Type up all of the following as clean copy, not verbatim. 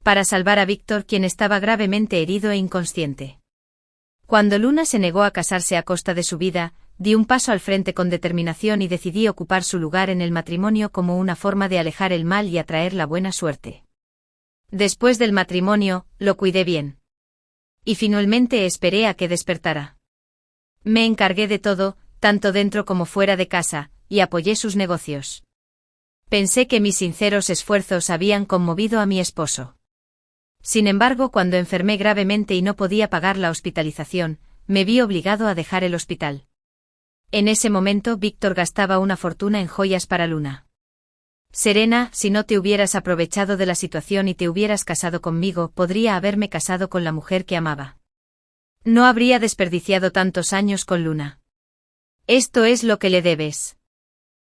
para salvar a Víctor, quien estaba gravemente herido e inconsciente. Cuando Luna se negó a casarse a costa de su vida, di un paso al frente con determinación y decidí ocupar su lugar en el matrimonio como una forma de alejar el mal y atraer la buena suerte. Después del matrimonio, lo cuidé bien. Y finalmente esperé a que despertara. Me encargué de todo, tanto dentro como fuera de casa, y apoyé sus negocios. Pensé que mis sinceros esfuerzos habían conmovido a mi esposo. Sin embargo, cuando enfermé gravemente y no podía pagar la hospitalización, me vi obligado a dejar el hospital. En ese momento Víctor gastaba una fortuna en joyas para Luna. Serena, si no te hubieras aprovechado de la situación y te hubieras casado conmigo, podría haberme casado con la mujer que amaba. No habría desperdiciado tantos años con Luna. Esto es lo que le debes.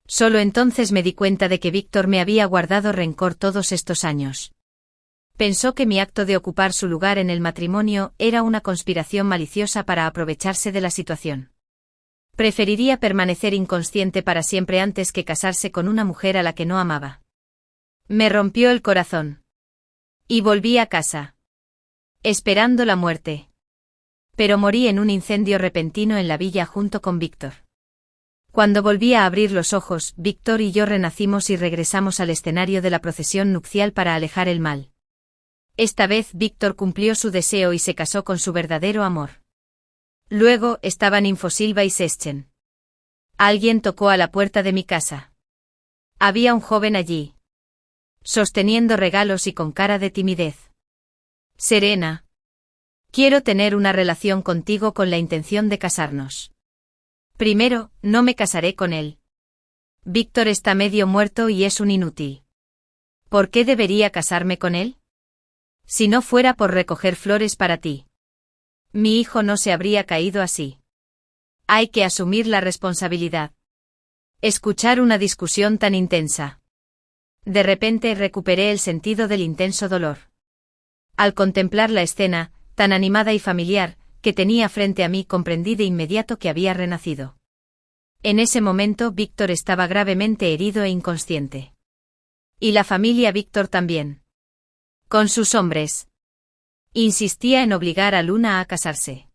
Solo entonces me di cuenta de que Víctor me había guardado rencor todos estos años. Pensó que mi acto de ocupar su lugar en el matrimonio era una conspiración maliciosa para aprovecharse de la situación. Preferiría permanecer inconsciente para siempre antes que casarse con una mujer a la que no amaba. Me rompió el corazón. Y volví a casa. Esperando la muerte. Pero morí en un incendio repentino en la villa junto con Víctor. Cuando volví a abrir los ojos, Víctor y yo renacimos y regresamos al escenario de la procesión nupcial para alejar el mal. Esta vez Víctor cumplió su deseo y se casó con su verdadero amor. Luego estaban Infosilva y Seschen. Alguien tocó a la puerta de mi casa. Había un joven allí. Sosteniendo regalos y con cara de timidez. Serena. Quiero tener una relación contigo con la intención de casarnos. Primero, no me casaré con él. Víctor está medio muerto y es un inútil. ¿Por qué debería casarme con él? Si no fuera por recoger flores para ti. Mi hijo no se habría caído así. Hay que asumir la responsabilidad. Escuchar una discusión tan intensa. De repente recuperé el sentido del intenso dolor. Al contemplar la escena, tan animada y familiar, que tenía frente a mí, comprendí de inmediato que había renacido. En ese momento Víctor estaba gravemente herido e inconsciente. Y la familia Víctor también. Con sus hombres. Insistía en obligar a Luna a casarse.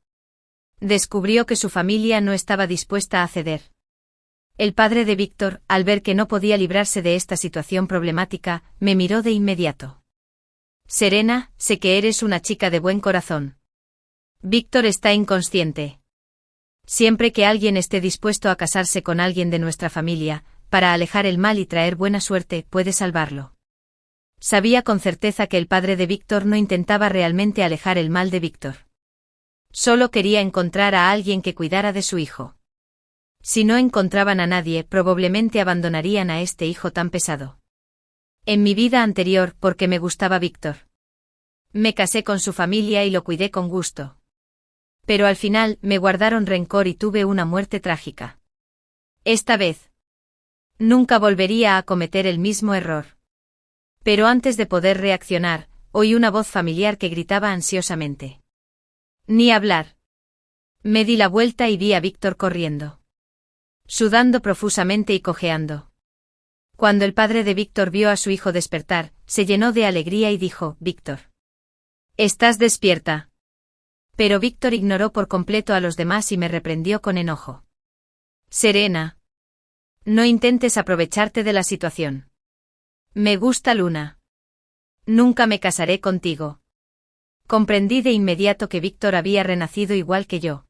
Descubrió que su familia no estaba dispuesta a ceder. El padre de Víctor, al ver que no podía librarse de esta situación problemática, me miró de inmediato. Serena, sé que eres una chica de buen corazón. Víctor está inconsciente. Siempre que alguien esté dispuesto a casarse con alguien de nuestra familia, para alejar el mal y traer buena suerte, puede salvarlo. Sabía con certeza que el padre de Víctor no intentaba realmente alejar el mal de Víctor. Solo quería encontrar a alguien que cuidara de su hijo. Si no encontraban a nadie, probablemente abandonarían a este hijo tan pesado. En mi vida anterior, porque me gustaba Víctor. Me casé con su familia y lo cuidé con gusto. Pero al final, me guardaron rencor y tuve una muerte trágica. Esta vez. Nunca volvería a cometer el mismo error. Pero antes de poder reaccionar, oí una voz familiar que gritaba ansiosamente. Ni hablar. Me di la vuelta y vi a Víctor corriendo. Sudando profusamente y cojeando. Cuando el padre de Víctor vio a su hijo despertar, se llenó de alegría y dijo, Víctor. ¿Estás despierta? Pero Víctor ignoró por completo a los demás y me reprendió con enojo. Serena. No intentes aprovecharte de la situación. Me gusta Luna. Nunca me casaré contigo. Comprendí de inmediato que Víctor había renacido igual que yo.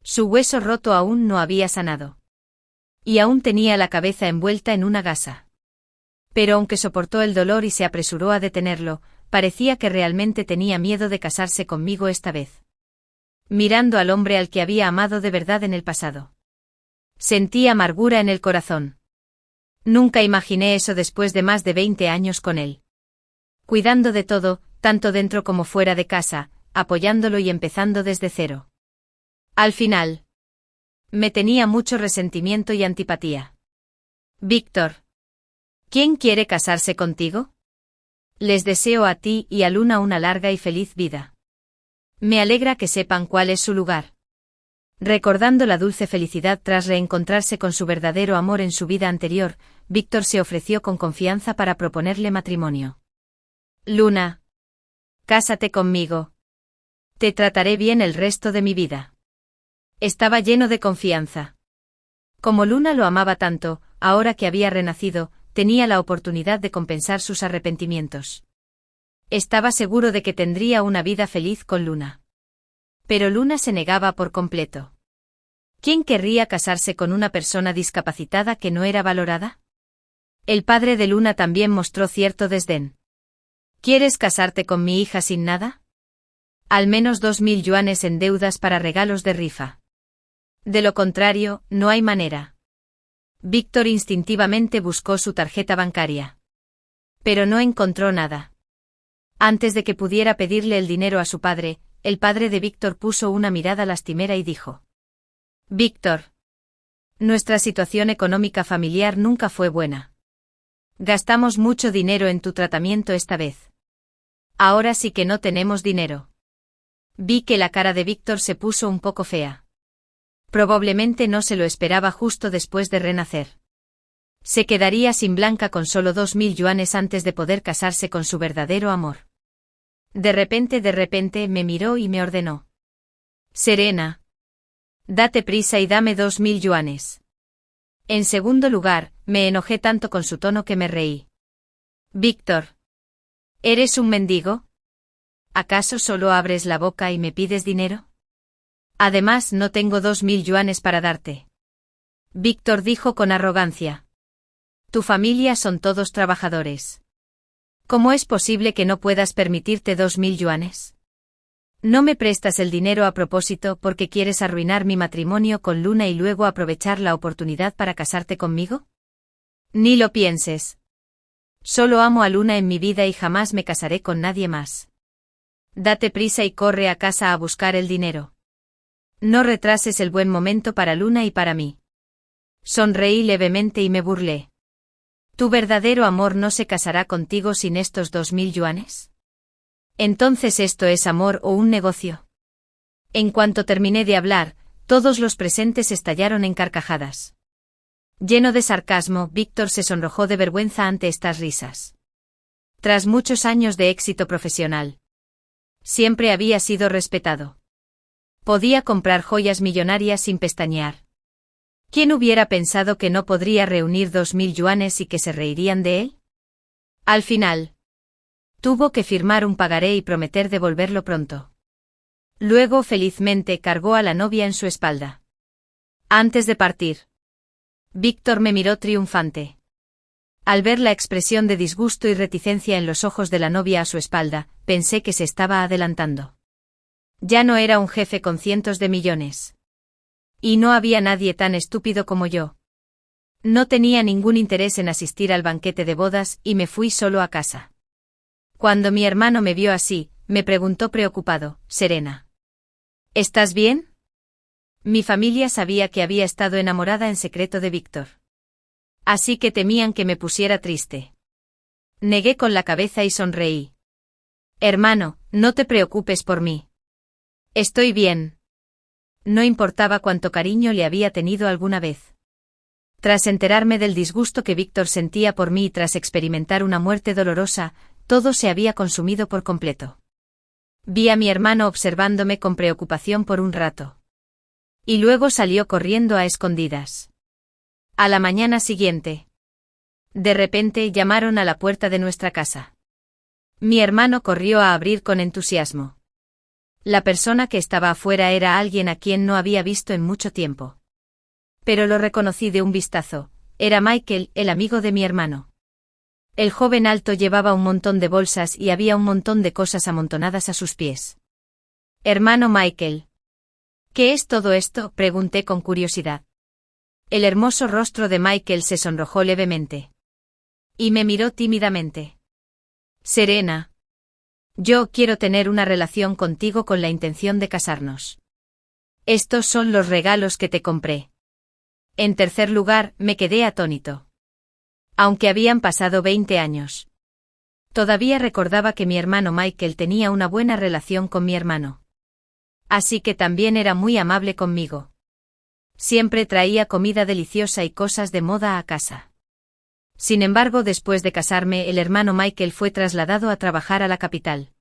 Su hueso roto aún no había sanado. Y aún tenía la cabeza envuelta en una gasa. Pero aunque soportó el dolor y se apresuró a detenerlo, parecía que realmente tenía miedo de casarse conmigo esta vez. Mirando al hombre al que había amado de verdad en el pasado. Sentí amargura en el corazón. Nunca imaginé eso después de más de 20 años con él. Cuidando de todo, tanto dentro como fuera de casa, apoyándolo y empezando desde cero. Al final. Me tenía mucho resentimiento y antipatía. Víctor. ¿Quién quiere casarse contigo? Les deseo a ti y a Luna una larga y feliz vida. Me alegra que sepan cuál es su lugar. Recordando la dulce felicidad tras reencontrarse con su verdadero amor en su vida anterior, Víctor se ofreció con confianza para proponerle matrimonio. Luna. Cásate conmigo. Te trataré bien el resto de mi vida. Estaba lleno de confianza. Como Luna lo amaba tanto, ahora que había renacido, tenía la oportunidad de compensar sus arrepentimientos. Estaba seguro de que tendría una vida feliz con Luna. Pero Luna se negaba por completo. ¿Quién querría casarse con una persona discapacitada que no era valorada? El padre de Luna también mostró cierto desdén. ¿Quieres casarte con mi hija sin nada? Al menos 2000 yuanes en deudas para regalos de rifa. De lo contrario, no hay manera. Víctor instintivamente buscó su tarjeta bancaria. Pero no encontró nada. Antes de que pudiera pedirle el dinero a su padre, el padre de Víctor puso una mirada lastimera y dijo: Víctor. Nuestra situación económica familiar nunca fue buena. Gastamos mucho dinero en tu tratamiento esta vez. Ahora sí que no tenemos dinero. Vi que la cara de Víctor se puso un poco fea. Probablemente no se lo esperaba justo después de renacer. Se quedaría sin Blanca con solo 2000 yuanes antes de poder casarse con su verdadero amor. De repente me miró y me ordenó: Serena. Date prisa y dame 2000 yuanes. En segundo lugar, me enojé tanto con su tono que me reí. Víctor. ¿Eres un mendigo? ¿Acaso solo abres la boca y me pides dinero? Además, no tengo 2000 yuanes para darte. Víctor dijo con arrogancia. Tu familia son todos trabajadores. ¿Cómo es posible que no puedas permitirte 2000 yuanes? ¿No me prestas el dinero a propósito porque quieres arruinar mi matrimonio con Luna y luego aprovechar la oportunidad para casarte conmigo? Ni lo pienses. Solo amo a Luna en mi vida y jamás me casaré con nadie más. Date prisa y corre a casa a buscar el dinero. No retrases el buen momento para Luna y para mí. Sonreí levemente y me burlé. ¿Tu verdadero amor no se casará contigo sin estos 2000 yuanes? Entonces ¿esto es amor o un negocio? En cuanto terminé de hablar, todos los presentes estallaron en carcajadas. Lleno de sarcasmo, Víctor se sonrojó de vergüenza ante estas risas. Tras muchos años de éxito profesional, siempre había sido respetado. Podía comprar joyas millonarias sin pestañear. ¿Quién hubiera pensado que no podría reunir 2000 yuanes y que se reirían de él? Al final, tuvo que firmar un pagaré y prometer devolverlo pronto. Luego felizmente cargó a la novia en su espalda. Antes de partir, Víctor me miró triunfante. Al ver la expresión de disgusto y reticencia en los ojos de la novia a su espalda, pensé que se estaba adelantando. Ya no era un jefe con cientos de millones. Y no había nadie tan estúpido como yo. No tenía ningún interés en asistir al banquete de bodas y me fui solo a casa. Cuando mi hermano me vio así, me preguntó preocupado: Serena, ¿estás bien? Mi familia sabía que había estado enamorada en secreto de Víctor. Así que temían que me pusiera triste. Negué con la cabeza y sonreí. Hermano, no te preocupes por mí. Estoy bien. No importaba cuánto cariño le había tenido alguna vez. Tras enterarme del disgusto que Víctor sentía por mí y tras experimentar una muerte dolorosa, todo se había consumido por completo. Vi a mi hermano observándome con preocupación por un rato. Y luego salió corriendo a escondidas. A la mañana siguiente, de repente llamaron a la puerta de nuestra casa. Mi hermano corrió a abrir con entusiasmo. La persona que estaba afuera era alguien a quien no había visto en mucho tiempo. Pero lo reconocí de un vistazo: era Michael, el amigo de mi hermano. El joven alto llevaba un montón de bolsas y había un montón de cosas amontonadas a sus pies. Hermano Michael. ¿Qué es todo esto?, pregunté con curiosidad. El hermoso rostro de Michael se sonrojó levemente. Y me miró tímidamente. Serena. Yo quiero tener una relación contigo con la intención de casarnos. Estos son los regalos que te compré. En tercer lugar, me quedé atónito. Aunque habían pasado 20 años. Todavía recordaba que mi hermano Michael tenía una buena relación con mi hermano. Así que también era muy amable conmigo. Siempre traía comida deliciosa y cosas de moda a casa. Sin embargo, después de casarme, el hermano Michael fue trasladado a trabajar a la capital.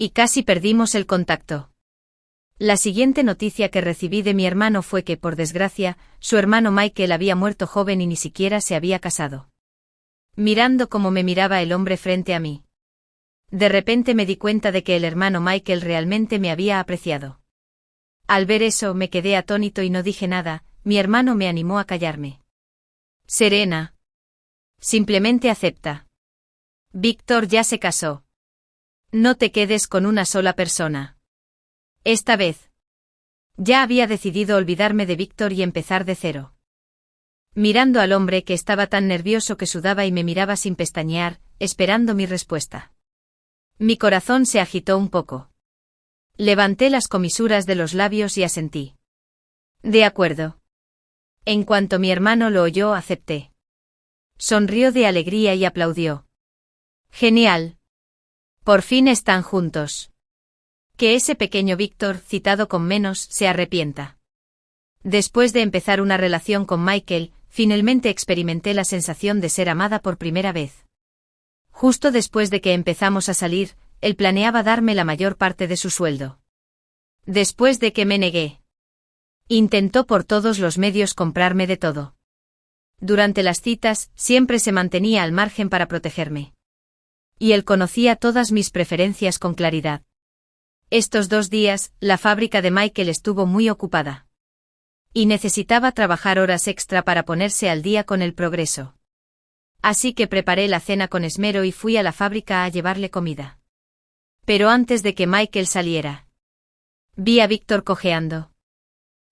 Y casi perdimos el contacto. La siguiente noticia que recibí de mi hermano fue que, por desgracia, su hermano Michael había muerto joven y ni siquiera se había casado. Mirando cómo me miraba el hombre frente a mí. De repente me di cuenta de que el hermano Michael realmente me había apreciado. Al ver eso me quedé atónito y no dije nada. Mi hermano me animó a callarme. Serena. Simplemente acepta. Víctor ya se casó. No te quedes con una sola persona. Esta vez. Ya había decidido olvidarme de Víctor y empezar de cero. Mirando al hombre que estaba tan nervioso que sudaba y me miraba sin pestañear, esperando mi respuesta. Mi corazón se agitó un poco. Levanté las comisuras de los labios y asentí. De acuerdo. En cuanto mi hermano lo oyó, acepté. Sonrió de alegría y aplaudió. Genial. Por fin están juntos. Que ese pequeño Víctor, citado con menos, se arrepienta. Después de empezar una relación con Michael, finalmente experimenté la sensación de ser amada por primera vez. Justo después de que empezamos a salir, él planeaba darme la mayor parte de su sueldo. Después de que me negué. Intentó por todos los medios comprarme de todo. Durante las citas, siempre se mantenía al margen para protegerme. Y él conocía todas mis preferencias con claridad. Estos 2 días, la fábrica de Michael estuvo muy ocupada. Y necesitaba trabajar horas extra para ponerse al día con el progreso. Así que preparé la cena con esmero y fui a la fábrica a llevarle comida. Pero antes de que Michael saliera, vi a Víctor cojeando.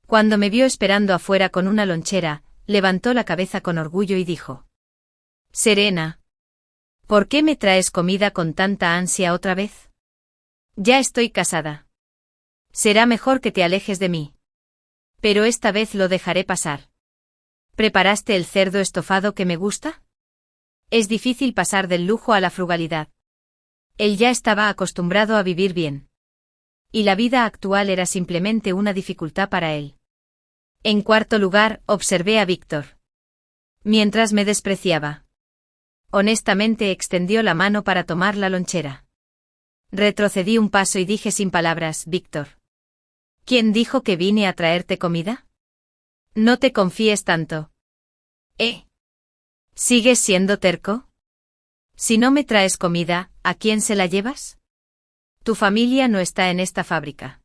Cuando me vio esperando afuera con una lonchera, levantó la cabeza con orgullo y dijo: Serena, ¿por qué me traes comida con tanta ansia otra vez? Ya estoy casada. Será mejor que te alejes de mí. Pero esta vez lo dejaré pasar. ¿Preparaste el cerdo estofado que me gusta? Es difícil pasar del lujo a la frugalidad. Él ya estaba acostumbrado a vivir bien. Y la vida actual era simplemente una dificultad para él. En cuarto lugar, observé a Víctor. Mientras me despreciaba. Honestamente extendió la mano para tomar la lonchera. Retrocedí un paso y dije sin palabras: Víctor. ¿Quién dijo que vine a traerte comida? No te confíes tanto. ¿Sigues siendo terco? Si no me traes comida, ¿a quién se la llevas? Tu familia no está en esta fábrica.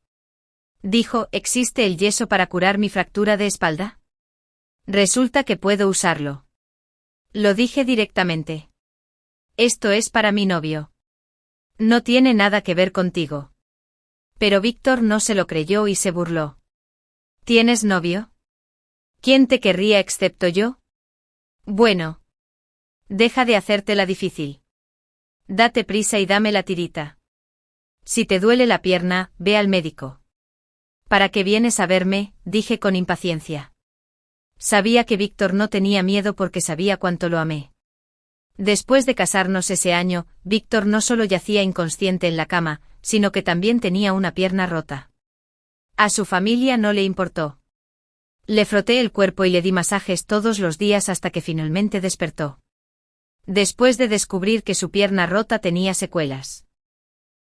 Dijo: ¿existe el yeso para curar mi fractura de espalda? Resulta que puedo usarlo. Lo dije directamente. Esto es para mi novio. No tiene nada que ver contigo. Pero Víctor no se lo creyó y se burló. ¿Tienes novio? ¿Quién te querría excepto yo? Bueno. Deja de hacértela difícil. Date prisa y dame la tirita. Si te duele la pierna, ve al médico. ¿Para qué vienes a verme?, dije con impaciencia. Sabía que Víctor no tenía miedo porque sabía cuánto lo amé. Después de casarnos ese año, Víctor no solo yacía inconsciente en la cama, sino que también tenía una pierna rota. A su familia no le importó. Le froté el cuerpo y le di masajes todos los días hasta que finalmente despertó. Después de descubrir que su pierna rota tenía secuelas.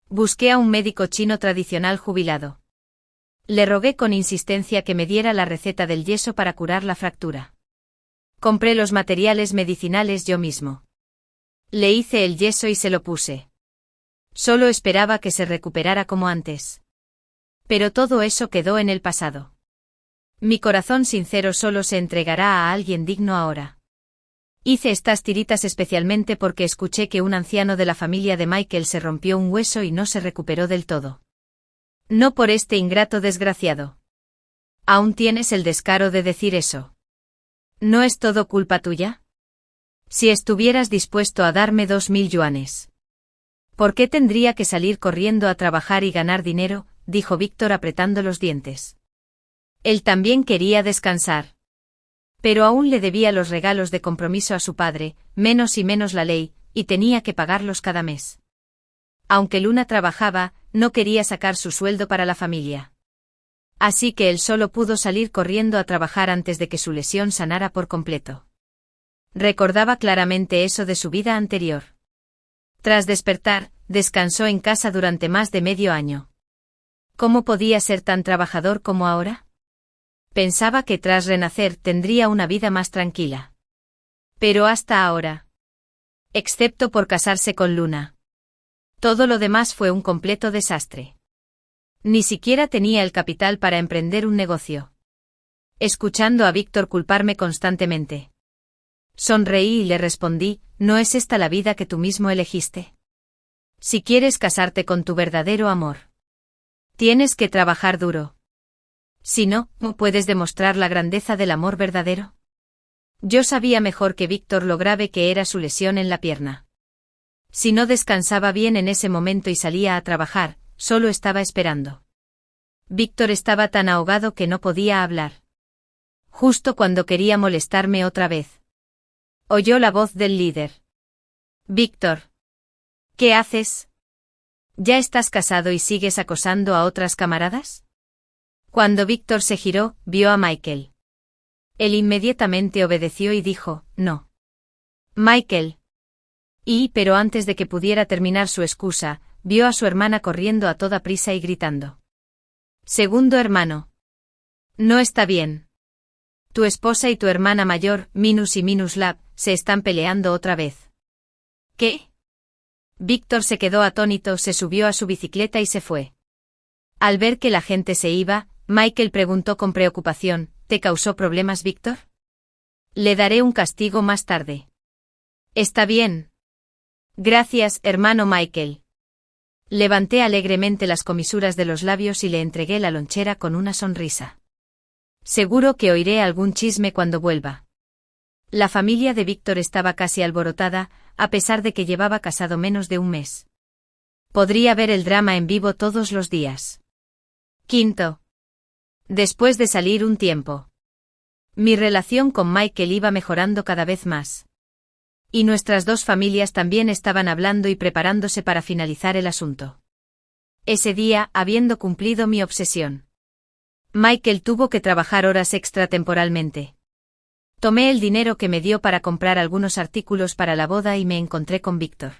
Busqué a un médico chino tradicional jubilado. Le rogué con insistencia que me diera la receta del yeso para curar la fractura. Compré los materiales medicinales yo mismo. Le hice el yeso y se lo puse. Solo esperaba que se recuperara como antes. Pero todo eso quedó en el pasado. Mi corazón sincero solo se entregará a alguien digno ahora. Hice estas tiritas especialmente porque escuché que un anciano de la familia de Michael se rompió un hueso y no se recuperó del todo. No por este ingrato desgraciado. ¿Aún tienes el descaro de decir eso? ¿No es todo culpa tuya? Si estuvieras dispuesto a darme 2000 yuanes. ¿Por qué tendría que salir corriendo a trabajar y ganar dinero?, dijo Víctor apretando los dientes. Él también quería descansar. Pero aún le debía los regalos de compromiso a su padre, menos y menos la ley, y tenía que pagarlos cada mes. Aunque Luna trabajaba, no quería sacar su sueldo para la familia. Así que él solo pudo salir corriendo a trabajar antes de que su lesión sanara por completo. Recordaba claramente eso de su vida anterior. Tras despertar, descansó en casa durante más de medio año. ¿Cómo podía ser tan trabajador como ahora? Pensaba que tras renacer tendría una vida más tranquila. Pero hasta ahora. Excepto por casarse con Luna. Todo lo demás fue un completo desastre. Ni siquiera tenía el capital para emprender un negocio. Escuchando a Víctor culparme constantemente. Sonreí y le respondí, ¿no es esta la vida que tú mismo elegiste? Si quieres casarte con tu verdadero amor, tienes que trabajar duro. Si no, ¿no puedes demostrar la grandeza del amor verdadero? Yo sabía mejor que Víctor lo grave que era su lesión en la pierna. Si no descansaba bien en ese momento y salía a trabajar, solo estaba esperando. Víctor estaba tan ahogado que no podía hablar. Justo cuando quería molestarme otra vez, oyó la voz del líder. Víctor. ¿Qué haces? ¿Ya estás casado y sigues acosando a otras camaradas? Cuando Víctor se giró, vio a Michael. Él inmediatamente obedeció y dijo, no. Michael. Pero antes de que pudiera terminar su excusa, vio a su hermana corriendo a toda prisa y gritando. Segundo hermano. No está bien. Tu esposa y tu hermana mayor, Minus y Minuslab, se están peleando otra vez. ¿Qué? Víctor se quedó atónito, se subió a su bicicleta y se fue. Al ver que la gente se iba, Michael preguntó con preocupación, ¿te causó problemas, Víctor? Le daré un castigo más tarde. Está bien. Gracias, hermano Michael. Levanté alegremente las comisuras de los labios y le entregué la lonchera con una sonrisa. Seguro que oiré algún chisme cuando vuelva. La familia de Víctor estaba casi alborotada, a pesar de que llevaba casado menos de un mes. Podría ver el drama en vivo todos los días. Quinto. Después de salir un tiempo. Mi relación con Michael iba mejorando cada vez más. Y nuestras dos familias también estaban hablando y preparándose para finalizar el asunto. Ese día, habiendo cumplido mi obsesión, Michael tuvo que trabajar horas extra temporalmente. Tomé el dinero que me dio para comprar algunos artículos para la boda y me encontré con Víctor.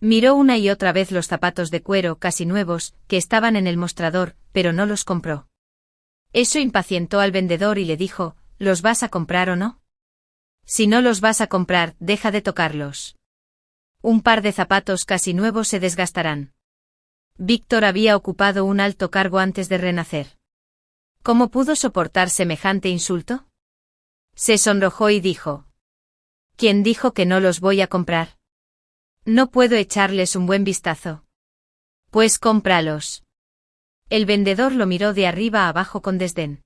Miró una y otra vez los zapatos de cuero casi nuevos, que estaban en el mostrador, pero no los compró. Eso impacientó al vendedor y le dijo, ¿los vas a comprar o no? Si no los vas a comprar, deja de tocarlos. Un par de zapatos casi nuevos se desgastarán. Víctor había ocupado un alto cargo antes de renacer. ¿Cómo pudo soportar semejante insulto? Se sonrojó y dijo. ¿Quién dijo que no los voy a comprar? No puedo echarles un buen vistazo. Pues cómpralos. El vendedor lo miró de arriba a abajo con desdén.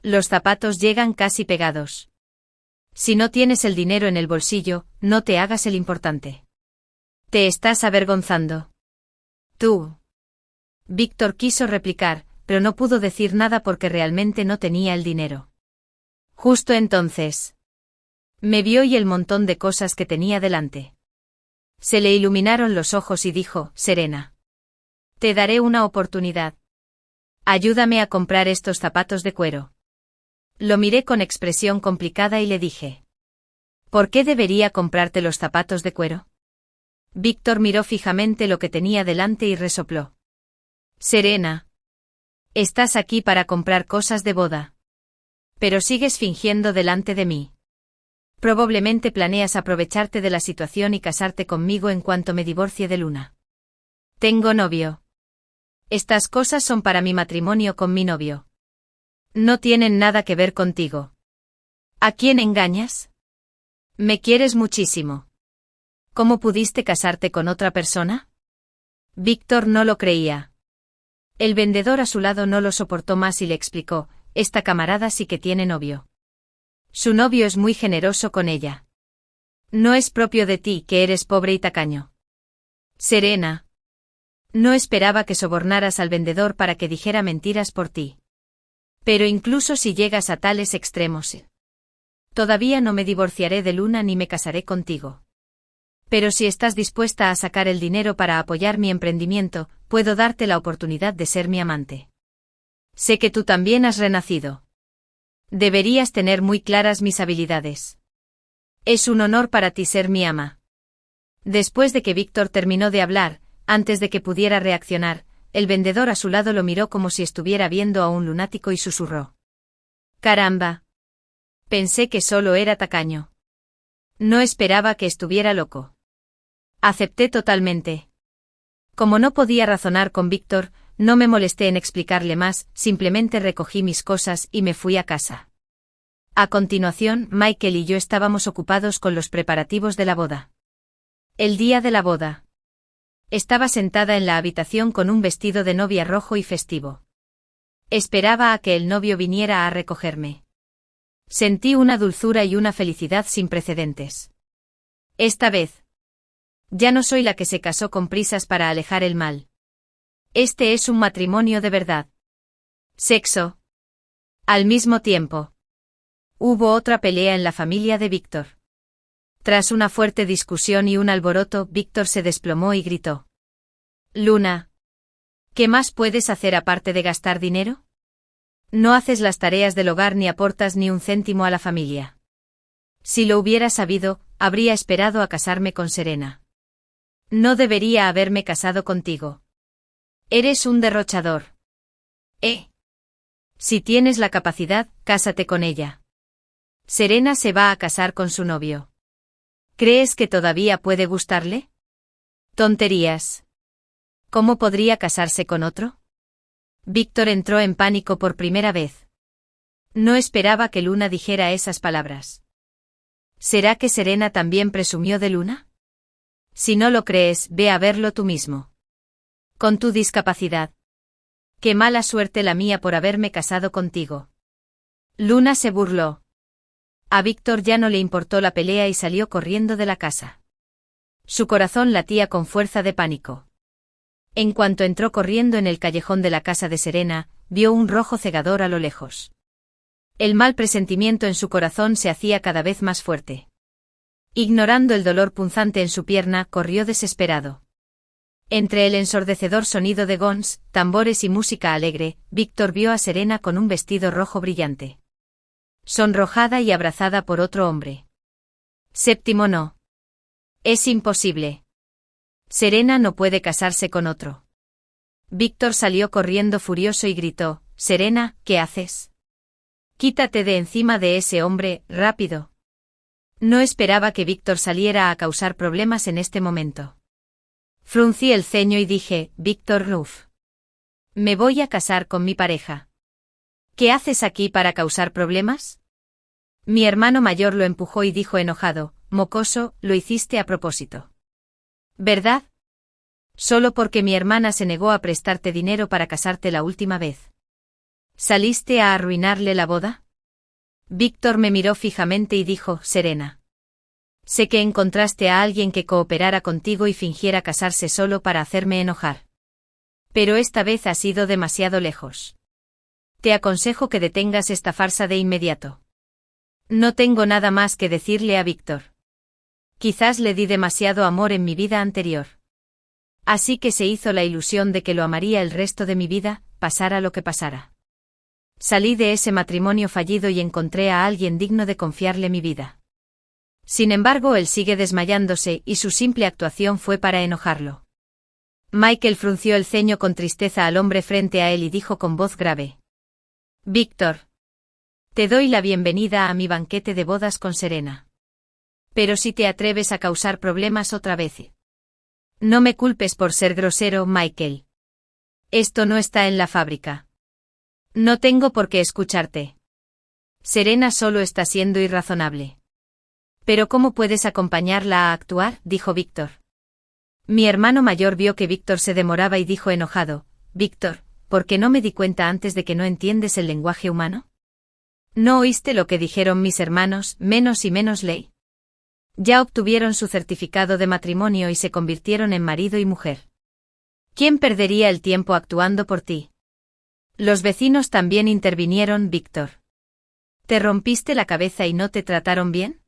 Los zapatos llegan casi pegados. Si no tienes el dinero en el bolsillo, no te hagas el importante. Te estás avergonzando. Tú. Víctor quiso replicar, pero no pudo decir nada porque realmente no tenía el dinero. Justo entonces. Me vio y el montón de cosas que tenía delante. Se le iluminaron los ojos y dijo, Serena. Te daré una oportunidad. Ayúdame a comprar estos zapatos de cuero. Lo miré con expresión complicada y le dije. ¿Por qué debería comprarte los zapatos de cuero? Víctor miró fijamente lo que tenía delante y resopló. Serena. Estás aquí para comprar cosas de boda. Pero sigues fingiendo delante de mí. Probablemente planeas aprovecharte de la situación y casarte conmigo en cuanto me divorcie de Luna. Tengo novio. Estas cosas son para mi matrimonio con mi novio. No tienen nada que ver contigo. ¿A quién engañas? Me quieres muchísimo. ¿Cómo pudiste casarte con otra persona? Víctor no lo creía. El vendedor a su lado no lo soportó más y le explicó, esta camarada sí que tiene novio. Su novio es muy generoso con ella. No es propio de ti que eres pobre y tacaño. Serena. No esperaba que sobornaras al vendedor para que dijera mentiras por ti. Pero incluso si llegas a tales extremos, todavía no me divorciaré de Luna ni me casaré contigo. Pero si estás dispuesta a sacar el dinero para apoyar mi emprendimiento, puedo darte la oportunidad de ser mi amante. Sé que tú también has renacido. Deberías tener muy claras mis habilidades. Es un honor para ti ser mi ama. Después de que Víctor terminó de hablar, antes de que pudiera reaccionar, el vendedor a su lado lo miró como si estuviera viendo a un lunático y susurró. Caramba. Pensé que solo era tacaño. No esperaba que estuviera loco. Acepté totalmente. Como no podía razonar con Víctor, no me molesté en explicarle más, simplemente recogí mis cosas y me fui a casa. A continuación, Michael y yo estábamos ocupados con los preparativos de la boda. El día de la boda. Estaba sentada en la habitación con un vestido de novia rojo y festivo. Esperaba a que el novio viniera a recogerme. Sentí una dulzura y una felicidad sin precedentes. Esta vez. Ya no soy la que se casó con prisas para alejar el mal. Este es un matrimonio de verdad. Sexo. Al mismo tiempo. Hubo otra pelea en la familia de Víctor. Tras una fuerte discusión y un alboroto, Víctor se desplomó y gritó. Luna. ¿Qué más puedes hacer aparte de gastar dinero? No haces las tareas del hogar ni aportas ni un céntimo a la familia. Si lo hubiera sabido, habría esperado a casarme con Serena. No debería haberme casado contigo. Eres un derrochador. Si tienes la capacidad, cásate con ella. Serena se va a casar con su novio. ¿Crees que todavía puede gustarle? Tonterías. ¿Cómo podría casarse con otro? Víctor entró en pánico por primera vez. No esperaba que Luna dijera esas palabras. ¿Será que Serena también presumió de Luna? Si no lo crees, ve a verlo tú mismo. Con tu discapacidad. Qué mala suerte la mía por haberme casado contigo. Luna se burló. A Víctor ya no le importó la pelea y salió corriendo de la casa. Su corazón latía con fuerza de pánico. En cuanto entró corriendo en el callejón de la casa de Serena, vio un rojo cegador a lo lejos. El mal presentimiento en su corazón se hacía cada vez más fuerte. Ignorando el dolor punzante en su pierna, corrió desesperado. Entre el ensordecedor sonido de gons, tambores y música alegre, Víctor vio a Serena con un vestido rojo brillante. Sonrojada y abrazada por otro hombre. Séptimo no. Es imposible. Serena no puede casarse con otro. Víctor salió corriendo furioso y gritó, Serena, ¿qué haces? Quítate de encima de ese hombre, rápido. No esperaba que Víctor saliera a causar problemas en este momento. Fruncí el ceño y dije, Víctor Ruff. Me voy a casar con mi pareja. ¿Qué haces aquí para causar problemas? Mi hermano mayor lo empujó y dijo enojado, mocoso, lo hiciste a propósito. ¿Verdad? Solo porque mi hermana se negó a prestarte dinero para casarte la última vez. ¿Saliste a arruinarle la boda? Víctor me miró fijamente y dijo, Serena. Sé que encontraste a alguien que cooperara contigo y fingiera casarse solo para hacerme enojar. Pero esta vez has ido demasiado lejos. Te aconsejo que detengas esta farsa de inmediato. No tengo nada más que decirle a Víctor. Quizás le di demasiado amor en mi vida anterior. Así que se hizo la ilusión de que lo amaría el resto de mi vida, pasara lo que pasara. Salí de ese matrimonio fallido y encontré a alguien digno de confiarle mi vida. Sin embargo, él sigue desmayándose y su simple actuación fue para enojarlo. Michael frunció el ceño con tristeza al hombre frente a él y dijo con voz grave. Víctor. Te doy la bienvenida a mi banquete de bodas con Serena. Pero si te atreves a causar problemas otra vez. No me culpes por ser grosero, Michael. Esto no está en la fábrica. No tengo por qué escucharte. Serena solo está siendo irrazonable. ¿Pero cómo puedes acompañarla a actuar?, dijo Víctor. Mi hermano mayor vio que Víctor se demoraba y dijo enojado, Víctor, ¿por qué no me di cuenta antes de que no entiendes el lenguaje humano? ¿No oíste lo que dijeron mis hermanos, menos y menos ley? Ya obtuvieron su certificado de matrimonio y se convirtieron en marido y mujer. ¿Quién perdería el tiempo actuando por ti? Los vecinos también intervinieron, Víctor. ¿Te rompiste la cabeza y no te trataron bien?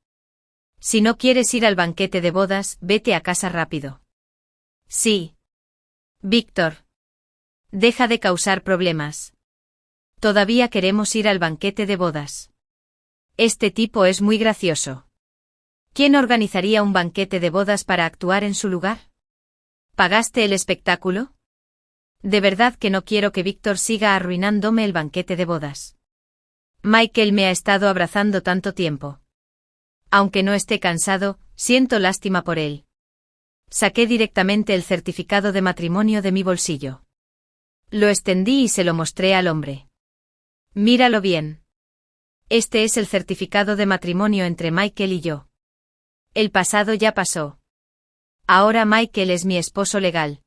Si no quieres ir al banquete de bodas, vete a casa rápido. Sí. Víctor. Deja de causar problemas. Todavía queremos ir al banquete de bodas. Este tipo es muy gracioso. ¿Quién organizaría un banquete de bodas para actuar en su lugar? ¿Pagaste el espectáculo? De verdad que no quiero que Víctor siga arruinándome el banquete de bodas. Michael me ha estado abrazando tanto tiempo. Aunque no esté cansado, siento lástima por él. Saqué directamente el certificado de matrimonio de mi bolsillo. Lo extendí y se lo mostré al hombre. Míralo bien. Este es el certificado de matrimonio entre Michael y yo. El pasado ya pasó. Ahora Michael es mi esposo legal.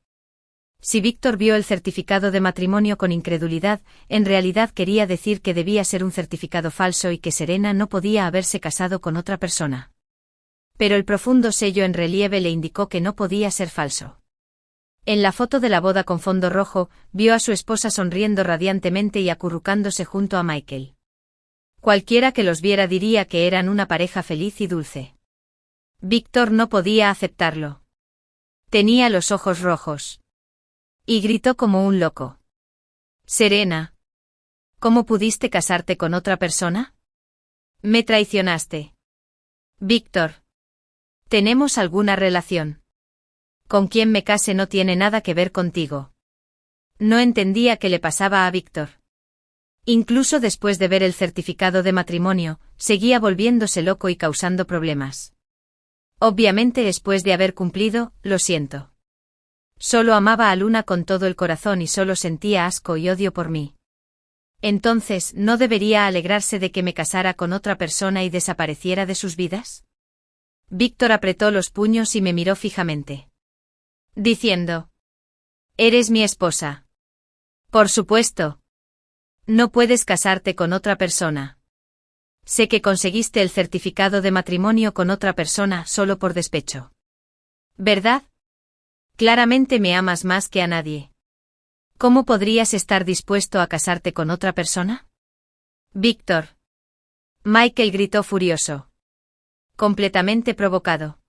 Si Víctor vio el certificado de matrimonio con incredulidad, en realidad quería decir que debía ser un certificado falso y que Serena no podía haberse casado con otra persona. Pero el profundo sello en relieve le indicó que no podía ser falso. En la foto de la boda con fondo rojo, vio a su esposa sonriendo radiantemente y acurrucándose junto a Michael. Cualquiera que los viera diría que eran una pareja feliz y dulce. Víctor no podía aceptarlo. Tenía los ojos rojos. Y gritó como un loco. Serena. ¿Cómo pudiste casarte con otra persona? Me traicionaste. Víctor. ¿Tenemos alguna relación? Con quien me case no tiene nada que ver contigo. No entendía qué le pasaba a Víctor. Incluso después de ver el certificado de matrimonio, seguía volviéndose loco y causando problemas. Obviamente después de haber cumplido, lo siento. Solo amaba a Luna con todo el corazón y solo sentía asco y odio por mí. Entonces, ¿no debería alegrarse de que me casara con otra persona y desapareciera de sus vidas? Víctor apretó los puños y me miró fijamente. Diciendo: «Eres mi esposa». Por supuesto. No puedes casarte con otra persona. Sé que conseguiste el certificado de matrimonio con otra persona solo por despecho. ¿Verdad? Claramente me amas más que a nadie. ¿Cómo podrías estar dispuesto a casarte con otra persona? Víctor. Michael gritó furioso. Completamente provocado.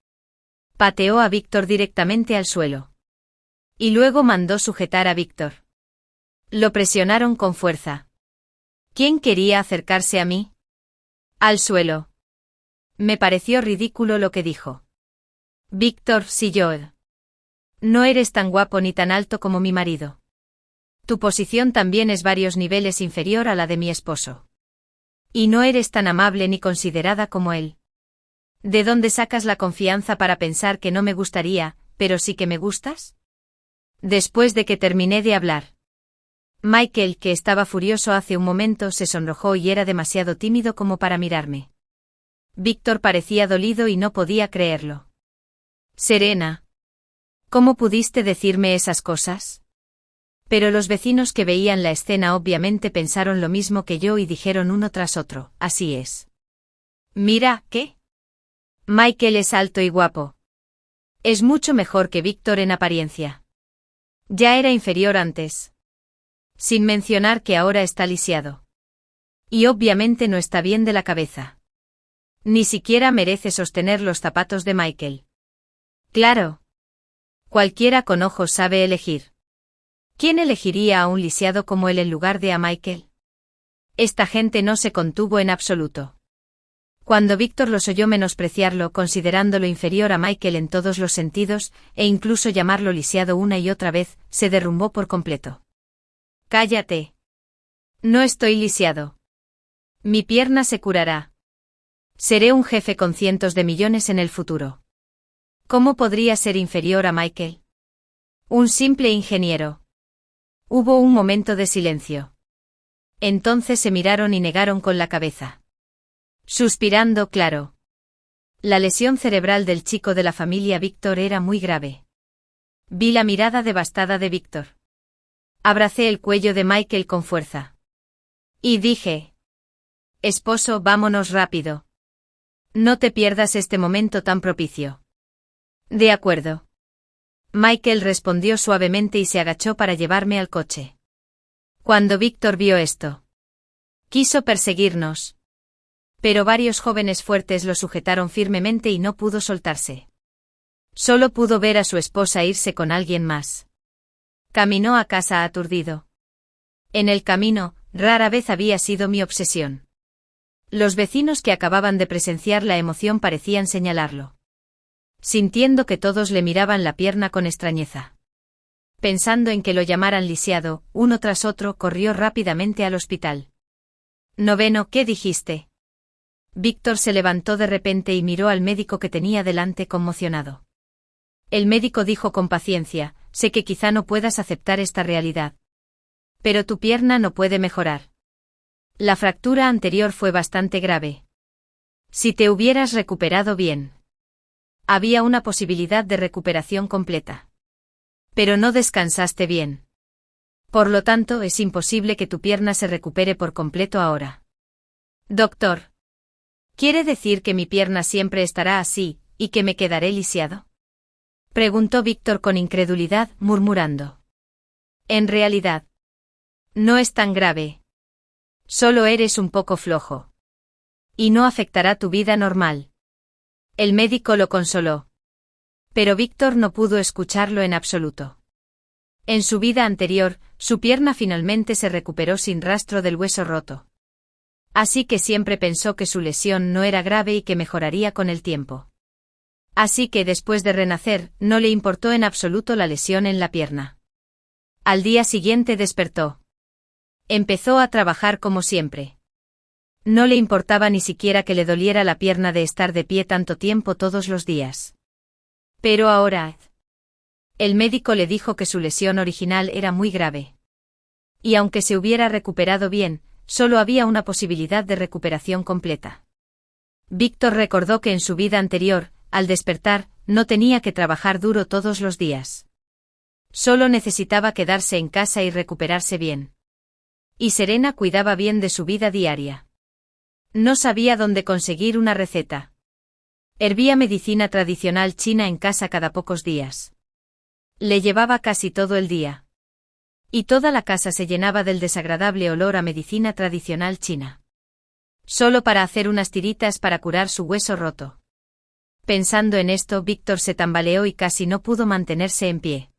Pateó a Víctor directamente al suelo. Y luego mandó sujetar a Víctor. Lo presionaron con fuerza. ¿Quién quería acercarse a mí? Al suelo. Me pareció ridículo lo que dijo. Víctor, si yo. No eres tan guapo ni tan alto como mi marido. Tu posición también es varios niveles inferior a la de mi esposo. Y no eres tan amable ni considerada como él. ¿De dónde sacas la confianza para pensar que no me gustaría, pero sí que me gustas? Después de que terminé de hablar. Michael, que estaba furioso hace un momento, se sonrojó y era demasiado tímido como para mirarme. Víctor parecía dolido y no podía creerlo. Serena. ¿Cómo pudiste decirme esas cosas? Pero los vecinos que veían la escena obviamente pensaron lo mismo que yo y dijeron uno tras otro: así es. Mira, ¿qué? Michael es alto y guapo. Es mucho mejor que Víctor en apariencia. Ya era inferior antes. Sin mencionar que ahora está lisiado. Y obviamente no está bien de la cabeza. Ni siquiera merece sostener los zapatos de Michael. Claro. Cualquiera con ojos sabe elegir. ¿Quién elegiría a un lisiado como él en lugar de a Michael? Esta gente no se contuvo en absoluto. Cuando Víctor los oyó menospreciarlo considerándolo inferior a Michael en todos los sentidos, e incluso llamarlo lisiado una y otra vez, se derrumbó por completo. Cállate. No estoy lisiado. Mi pierna se curará. Seré un jefe con cientos de millones en el futuro. ¿Cómo podría ser inferior a Michael? Un simple ingeniero. Hubo un momento de silencio. Entonces se miraron y negaron con la cabeza. Suspirando, claro. La lesión cerebral del chico de la familia Víctor era muy grave. Vi la mirada devastada de Víctor. Abracé el cuello de Michael con fuerza. Y dije: esposo, vámonos rápido. No te pierdas este momento tan propicio. De acuerdo. Michael respondió suavemente y se agachó para llevarme al coche. Cuando Víctor vio esto, quiso perseguirnos. Pero varios jóvenes fuertes lo sujetaron firmemente y no pudo soltarse. Solo pudo ver a su esposa irse con alguien más. Caminó a casa aturdido. En el camino, rara vez había sido mi obsesión. Los vecinos que acababan de presenciar la emoción parecían señalarlo. Sintiendo que todos le miraban la pierna con extrañeza. Pensando en que lo llamaran lisiado, uno tras otro corrió rápidamente al hospital. Noveno, ¿qué dijiste? Víctor se levantó de repente y miró al médico que tenía delante conmocionado. El médico dijo con paciencia, sé que quizá no puedas aceptar esta realidad. Pero tu pierna no puede mejorar. La fractura anterior fue bastante grave. Si te hubieras recuperado bien. Había una posibilidad de recuperación completa. Pero no descansaste bien. Por lo tanto, es imposible que tu pierna se recupere por completo ahora. Doctor. ¿Quiere decir que mi pierna siempre estará así, y que me quedaré lisiado? Preguntó Víctor con incredulidad, murmurando. En realidad. No es tan grave. Solo eres un poco flojo. Y no afectará tu vida normal. El médico lo consoló. Pero Víctor no pudo escucharlo en absoluto. En su vida anterior, su pierna finalmente se recuperó sin rastro del hueso roto. Así que siempre pensó que su lesión no era grave y que mejoraría con el tiempo. Así que después de renacer, no le importó en absoluto la lesión en la pierna. Al día siguiente despertó. Empezó a trabajar como siempre. No le importaba ni siquiera que le doliera la pierna de estar de pie tanto tiempo todos los días. Pero ahora, el médico le dijo que su lesión original era muy grave. Y aunque se hubiera recuperado bien, solo había una posibilidad de recuperación completa. Víctor recordó que en su vida anterior, al despertar, no tenía que trabajar duro todos los días. Solo necesitaba quedarse en casa y recuperarse bien. Y Serena cuidaba bien de su vida diaria. No sabía dónde conseguir una receta. Hervía medicina tradicional china en casa cada pocos días. Le llevaba casi todo el día. Y toda la casa se llenaba del desagradable olor a medicina tradicional china. Solo para hacer unas tiritas para curar su hueso roto. Pensando en esto, Víctor se tambaleó y casi no pudo mantenerse en pie.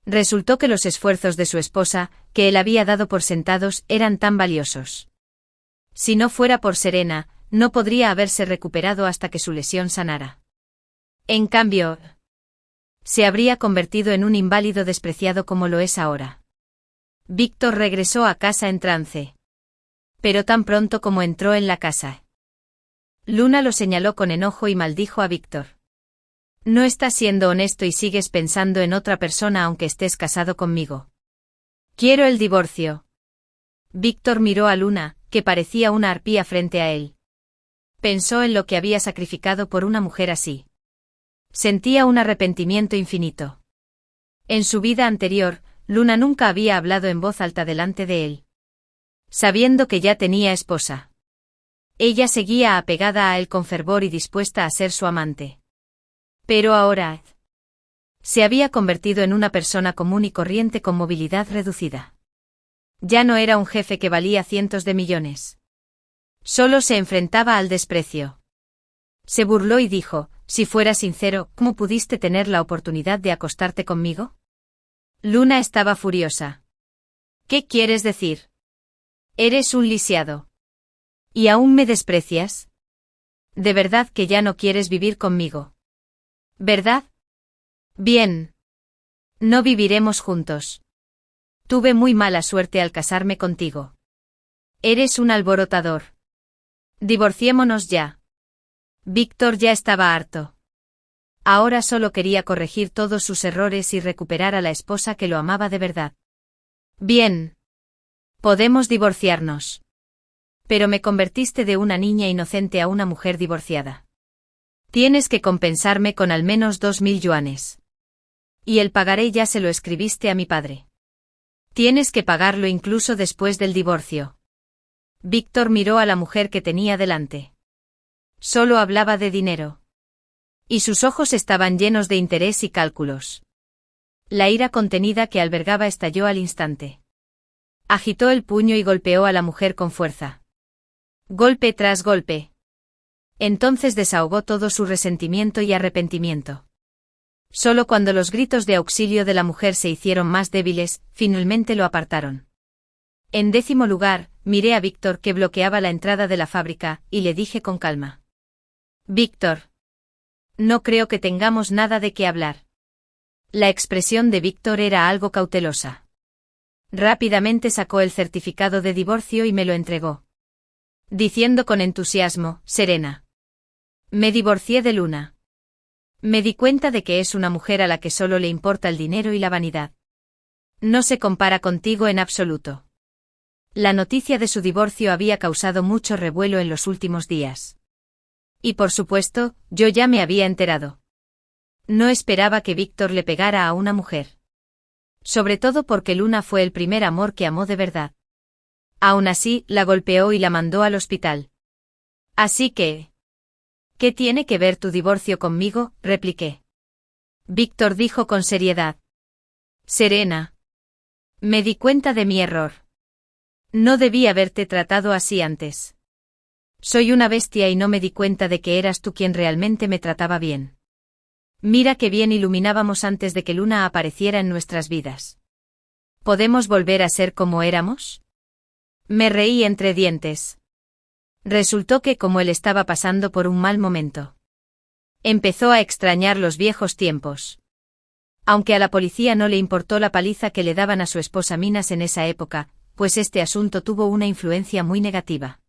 Resultó que los esfuerzos de su esposa, que él había dado por sentados, eran tan valiosos. Si no fuera por Serena, no podría haberse recuperado hasta que su lesión sanara. En cambio, se habría convertido en un inválido despreciado como lo es ahora. Víctor regresó a casa en trance. Pero tan pronto como entró en la casa, Luna lo señaló con enojo y maldijo a Víctor. No estás siendo honesto y sigues pensando en otra persona aunque estés casado conmigo. Quiero el divorcio. Víctor miró a Luna, que parecía una arpía frente a él. Pensó en lo que había sacrificado por una mujer así. Sentía un arrepentimiento infinito. En su vida anterior, Luna nunca había hablado en voz alta delante de él. Sabiendo que ya tenía esposa. Ella seguía apegada a él con fervor y dispuesta a ser su amante. Pero ahora, se había convertido en una persona común y corriente con movilidad reducida. Ya no era un jefe que valía cientos de millones. Solo se enfrentaba al desprecio. Se burló y dijo, si fuera sincero, ¿cómo pudiste tener la oportunidad de acostarte conmigo? Luna estaba furiosa. ¿Qué quieres decir? Eres un lisiado. ¿Y aún me desprecias? ¿De verdad que ya no quieres vivir conmigo? ¿Verdad? Bien. No viviremos juntos. Tuve muy mala suerte al casarme contigo. Eres un alborotador. Divorciémonos ya. Víctor ya estaba harto. Ahora solo quería corregir todos sus errores y recuperar a la esposa que lo amaba de verdad. Bien. Podemos divorciarnos. Pero me convertiste de una niña inocente a una mujer divorciada. Tienes que compensarme con al menos 2.000 yuanes. Y el pagaré ya se lo escribiste a mi padre. Tienes que pagarlo incluso después del divorcio. Víctor miró a la mujer que tenía delante. Solo hablaba de dinero. Y sus ojos estaban llenos de interés y cálculos. La ira contenida que albergaba estalló al instante. Agitó el puño y golpeó a la mujer con fuerza. Golpe tras golpe. Entonces desahogó todo su resentimiento y arrepentimiento. Solo cuando los gritos de auxilio de la mujer se hicieron más débiles, finalmente lo apartaron. En 10º lugar, miré a Víctor que bloqueaba la entrada de la fábrica, y le dije con calma. Víctor. No creo que tengamos nada de qué hablar. La expresión de Víctor era algo cautelosa. Rápidamente sacó el certificado de divorcio y me lo entregó. Diciendo con entusiasmo, Serena. Me divorcié de Luna. Me di cuenta de que es una mujer a la que solo le importa el dinero y la vanidad. No se compara contigo en absoluto. La noticia de su divorcio había causado mucho revuelo en los últimos días. Y por supuesto, yo ya me había enterado. No esperaba que Víctor le pegara a una mujer. Sobre todo porque Luna fue el primer amor que amó de verdad. Aún así, la golpeó y la mandó al hospital. Así que... ¿Qué tiene que ver tu divorcio conmigo?, repliqué. Víctor dijo con seriedad. Serena. Me di cuenta de mi error. No debí haberte tratado así antes. Soy una bestia y no me di cuenta de que eras tú quien realmente me trataba bien. Mira qué bien iluminábamos antes de que Luna apareciera en nuestras vidas. ¿Podemos volver a ser como éramos? Me reí entre dientes. Resultó que como él estaba pasando por un mal momento. Empezó a extrañar los viejos tiempos. Aunque a la policía no le importó la paliza que le daban a su esposa Minas en esa época, pues este asunto tuvo una influencia muy negativa.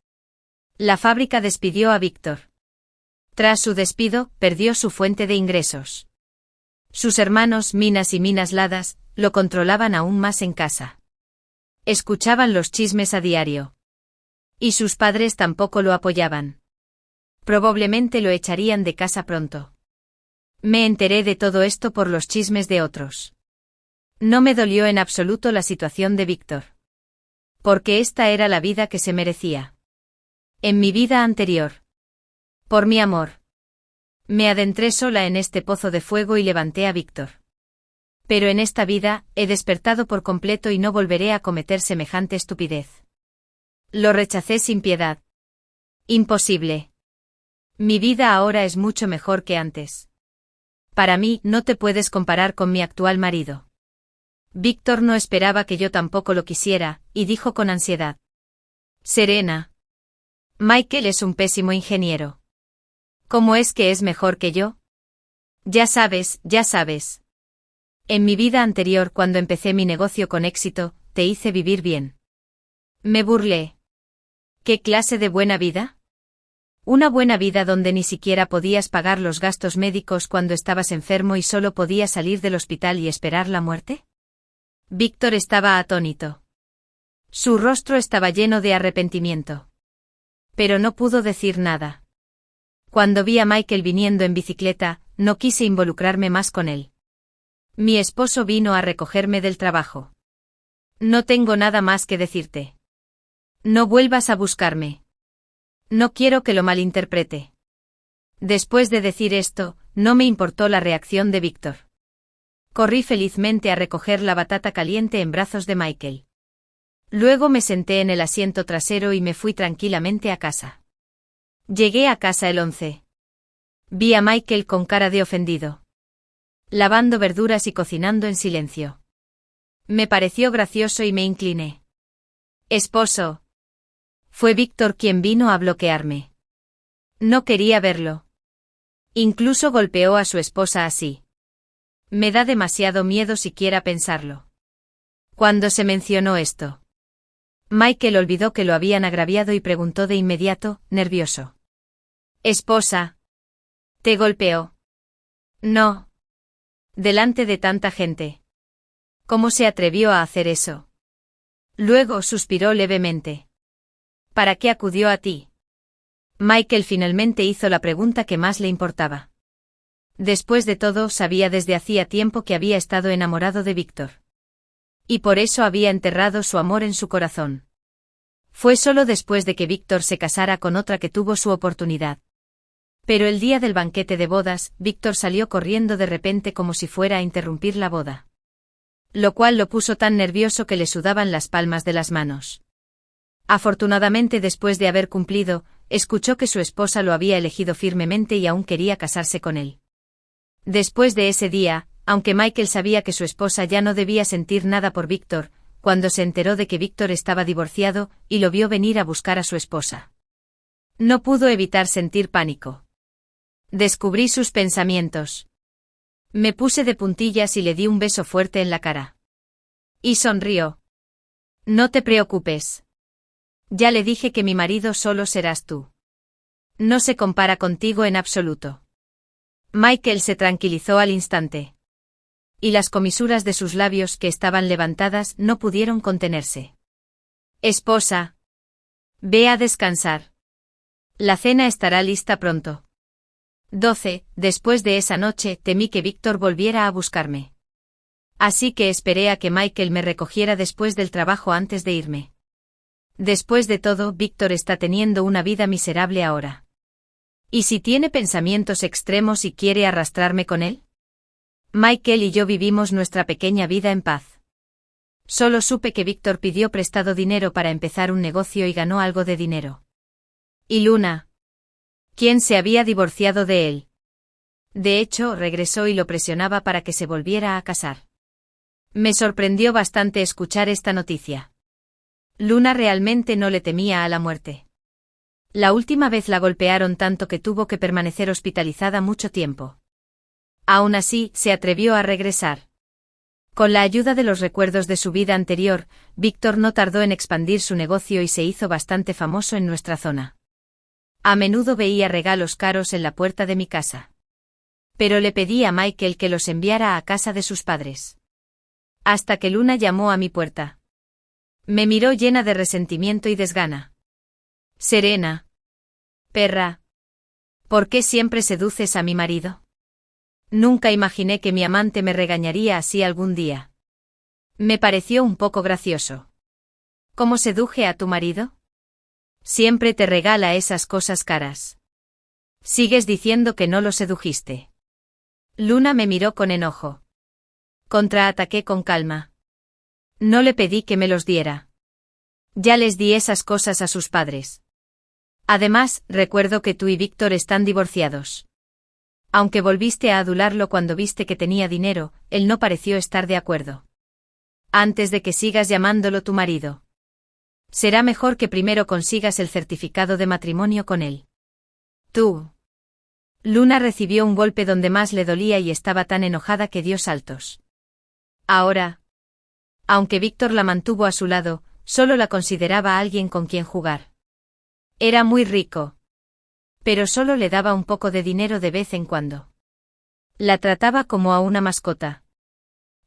La fábrica despidió a Víctor. Tras su despido, perdió su fuente de ingresos. Sus hermanos Minas y Minas Ladas lo controlaban aún más en casa. Escuchaban los chismes a diario. Y sus padres tampoco lo apoyaban. Probablemente lo echarían de casa pronto. Me enteré de todo esto por los chismes de otros. No me dolió en absoluto la situación de Víctor. Porque esta era la vida que se merecía. En mi vida anterior. Por mi amor. Me adentré sola en este pozo de fuego y levanté a Víctor. Pero en esta vida, he despertado por completo y no volveré a cometer semejante estupidez. Lo rechacé sin piedad. Imposible. Mi vida ahora es mucho mejor que antes. Para mí, no te puedes comparar con mi actual marido. Víctor no esperaba que yo tampoco lo quisiera, y dijo con ansiedad. Serena. Michael es un pésimo ingeniero. ¿Cómo es que es mejor que yo? Ya sabes, ya sabes. En mi vida anterior, cuando empecé mi negocio con éxito, te hice vivir bien. Me burlé. ¿Qué clase de buena vida? Una buena vida donde ni siquiera podías pagar los gastos médicos cuando estabas enfermo y solo podías salir del hospital y esperar la muerte. Víctor estaba atónito. Su rostro estaba lleno de arrepentimiento. Pero no pudo decir nada. Cuando vi a Michael viniendo en bicicleta, no quise involucrarme más con él. Mi esposo vino a recogerme del trabajo. No tengo nada más que decirte. No vuelvas a buscarme. No quiero que lo malinterprete. Después de decir esto, no me importó la reacción de Víctor. Corrí felizmente a recoger la batata caliente en brazos de Michael. Luego me senté en el asiento trasero y me fui tranquilamente a casa. Llegué a casa el 11. Vi a Michael con cara de ofendido. Lavando verduras y cocinando en silencio. Me pareció gracioso y me incliné. Esposo. Fue Víctor quien vino a bloquearme. No quería verlo. Incluso golpeó a su esposa así. Me da demasiado miedo siquiera pensarlo. Cuando se mencionó esto, Michael olvidó que lo habían agraviado y preguntó de inmediato, nervioso. Esposa. ¿Te golpeó? No. Delante de tanta gente. ¿Cómo se atrevió a hacer eso? Luego suspiró levemente. ¿Para qué acudió a ti? Michael finalmente hizo la pregunta que más le importaba. Después de todo, sabía desde hacía tiempo que había estado enamorado de Víctor. Y por eso había enterrado su amor en su corazón. Fue solo después de que Víctor se casara con otra que tuvo su oportunidad. Pero el día del banquete de bodas, Víctor salió corriendo de repente como si fuera a interrumpir la boda. Lo cual lo puso tan nervioso que le sudaban las palmas de las manos. Afortunadamente, después de haber cumplido, escuchó que su esposa lo había elegido firmemente y aún quería casarse con él. Después de ese día, aunque Michael sabía que su esposa ya no debía sentir nada por Víctor, cuando se enteró de que Víctor estaba divorciado y lo vio venir a buscar a su esposa. No pudo evitar sentir pánico. Descubrí sus pensamientos. Me puse de puntillas y le di un beso fuerte en la cara. Y sonrió. No te preocupes. Ya le dije que mi marido solo serás tú. No se compara contigo en absoluto. Michael se tranquilizó al instante. Y las comisuras de sus labios que estaban levantadas no pudieron contenerse. Esposa. Ve a descansar. La cena estará lista pronto. 12. Después de esa noche temí que Víctor volviera a buscarme. Así que esperé a que Michael me recogiera después del trabajo antes de irme. Después de todo, Víctor está teniendo una vida miserable ahora. ¿Y si tiene pensamientos extremos y quiere arrastrarme con él? Michael y yo vivimos nuestra pequeña vida en paz. Solo supe que Víctor pidió prestado dinero para empezar un negocio y ganó algo de dinero. ¿Y Luna? ¿Quién se había divorciado de él? De hecho, regresó y lo presionaba para que se volviera a casar. Me sorprendió bastante escuchar esta noticia. Luna realmente no le temía a la muerte. La última vez la golpearon tanto que tuvo que permanecer hospitalizada mucho tiempo. Aún así, se atrevió a regresar. Con la ayuda de los recuerdos de su vida anterior, Víctor no tardó en expandir su negocio y se hizo bastante famoso en nuestra zona. A menudo veía regalos caros en la puerta de mi casa. Pero le pedí a Michael que los enviara a casa de sus padres. Hasta que Luna llamó a mi puerta. Me miró llena de resentimiento y desgana. Serena. Perra. ¿Por qué siempre seduces a mi marido? Nunca imaginé que mi amante me regañaría así algún día. Me pareció un poco gracioso. ¿Cómo seduje a tu marido? Siempre te regala esas cosas caras. Sigues diciendo que no lo sedujiste. Luna me miró con enojo. Contraataqué con calma. No le pedí que me los diera. Ya les di esas cosas a sus padres. Además, recuerdo que tú y Víctor están divorciados. Aunque volviste a adularlo cuando viste que tenía dinero, él no pareció estar de acuerdo. Antes de que sigas llamándolo tu marido. Será mejor que primero consigas el certificado de matrimonio con él. Tú. Luna recibió un golpe donde más le dolía y estaba tan enojada que dio saltos. Ahora. Aunque Víctor la mantuvo a su lado, solo la consideraba alguien con quien jugar. Era muy rico. Pero solo le daba un poco de dinero de vez en cuando. La trataba como a una mascota.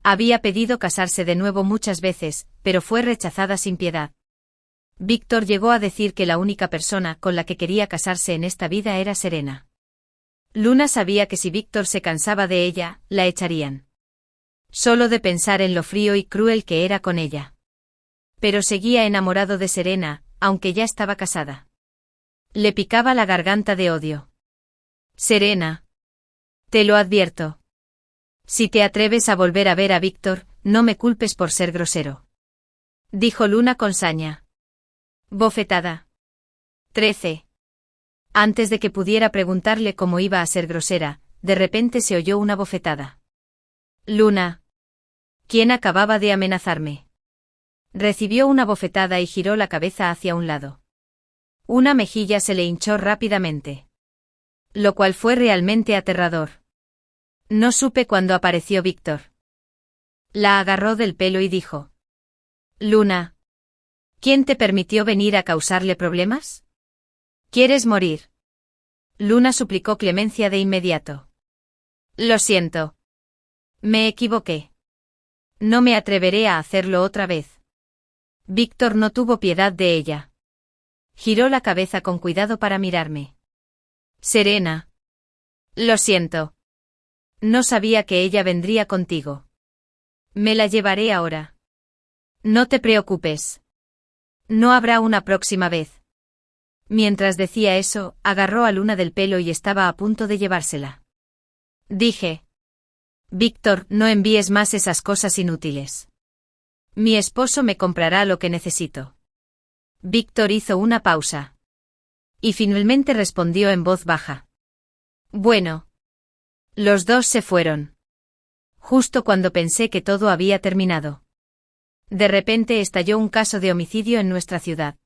Había pedido casarse de nuevo muchas veces, pero fue rechazada sin piedad. Víctor llegó a decir que la única persona con la que quería casarse en esta vida era Serena. Luna sabía que si Víctor se cansaba de ella, la echarían. Solo de pensar en lo frío y cruel que era con ella. Pero seguía enamorado de Serena, aunque ya estaba casada. Le picaba la garganta de odio. Serena. Te lo advierto. Si te atreves a volver a ver a Víctor, no me culpes por ser grosero. Dijo Luna con saña. Bofetada. 13. Antes de que pudiera preguntarle cómo iba a ser grosera, de repente se oyó una bofetada. Luna. ¿Quién acababa de amenazarme? Recibió una bofetada y giró la cabeza hacia un lado. Una mejilla se le hinchó rápidamente. Lo cual fue realmente aterrador. No supe cuándo apareció Víctor. La agarró del pelo y dijo. Luna. ¿Quién te permitió venir a causarle problemas? ¿Quieres morir? Luna suplicó clemencia de inmediato. Lo siento. Me equivoqué. No me atreveré a hacerlo otra vez. Víctor no tuvo piedad de ella. Giró la cabeza con cuidado para mirarme. Serena. Lo siento. No sabía que ella vendría contigo. Me la llevaré ahora. No te preocupes. No habrá una próxima vez. Mientras decía eso, agarró a Luna del pelo y estaba a punto de llevársela. Dije. Víctor, no envíes más esas cosas inútiles. Mi esposo me comprará lo que necesito. Víctor hizo una pausa. Y finalmente respondió en voz baja. Bueno. Los dos se fueron. Justo cuando pensé que todo había terminado. De repente estalló un caso de homicidio en nuestra ciudad.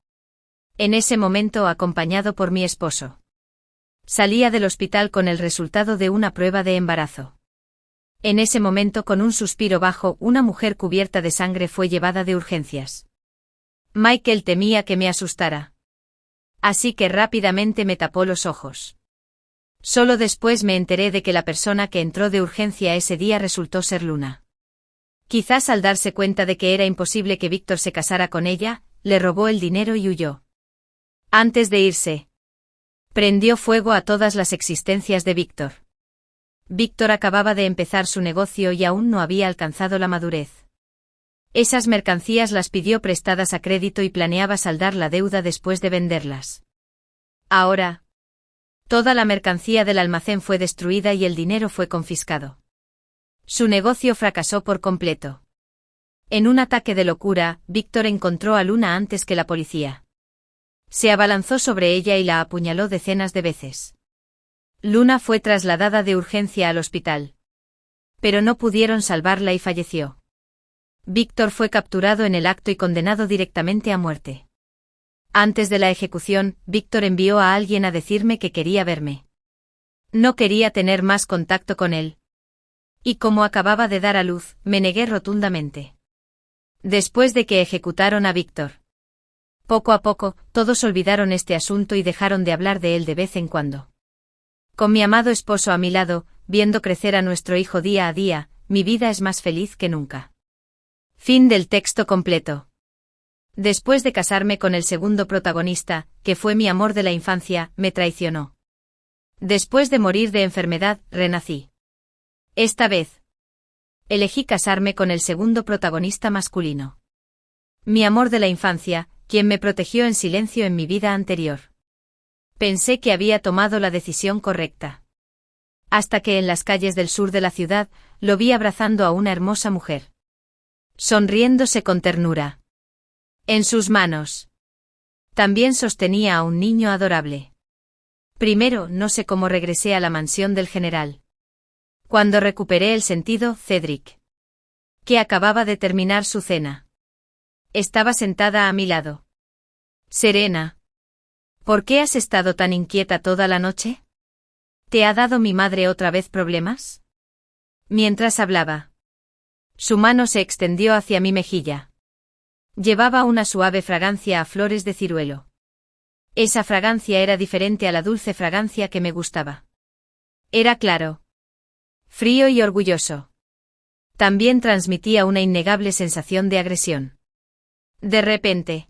En ese momento, acompañado por mi esposo. Salía del hospital con el resultado de una prueba de embarazo. En ese momento, con un suspiro bajo, una mujer cubierta de sangre fue llevada de urgencias. Michael temía que me asustara. Así que rápidamente me tapó los ojos. Solo después me enteré de que la persona que entró de urgencia ese día resultó ser Luna. Quizás al darse cuenta de que era imposible que Víctor se casara con ella, le robó el dinero y huyó. Antes de irse, prendió fuego a todas las existencias de Víctor. Víctor acababa de empezar su negocio y aún no había alcanzado la madurez. Esas mercancías las pidió prestadas a crédito y planeaba saldar la deuda después de venderlas. Ahora, toda la mercancía del almacén fue destruida y el dinero fue confiscado. Su negocio fracasó por completo. En un ataque de locura, Víctor encontró a Luna antes que la policía. Se abalanzó sobre ella y la apuñaló decenas de veces. Luna fue trasladada de urgencia al hospital. Pero no pudieron salvarla y falleció. Víctor fue capturado en el acto y condenado directamente a muerte. Antes de la ejecución, Víctor envió a alguien a decirme que quería verme. No quería tener más contacto con él. Y como acababa de dar a luz, me negué rotundamente. Después de que ejecutaron a Víctor. Poco a poco, todos olvidaron este asunto y dejaron de hablar de él de vez en cuando. Con mi amado esposo a mi lado, viendo crecer a nuestro hijo día a día, mi vida es más feliz que nunca. Fin del texto completo. Después de casarme con el segundo protagonista, que fue mi amor de la infancia, me traicionó. Después de morir de enfermedad, renací. Esta vez, elegí casarme con el segundo protagonista masculino. Mi amor de la infancia, quien me protegió en silencio en mi vida anterior. Pensé que había tomado la decisión correcta. Hasta que en las calles del sur de la ciudad, lo vi abrazando a una hermosa mujer. Sonriéndose con ternura. En sus manos. También sostenía a un niño adorable. Primero, no sé cómo regresé a la mansión del general. Cuando recuperé el sentido, Cedric, que acababa de terminar su cena, estaba sentada a mi lado. Serena, ¿por qué has estado tan inquieta toda la noche? ¿Te ha dado mi madre otra vez problemas? Mientras hablaba, su mano se extendió hacia mi mejilla. Llevaba una suave fragancia a flores de ciruelo. Esa fragancia era diferente a la dulce fragancia que me gustaba. Era claro, frío y orgulloso. También transmitía una innegable sensación de agresión. De repente,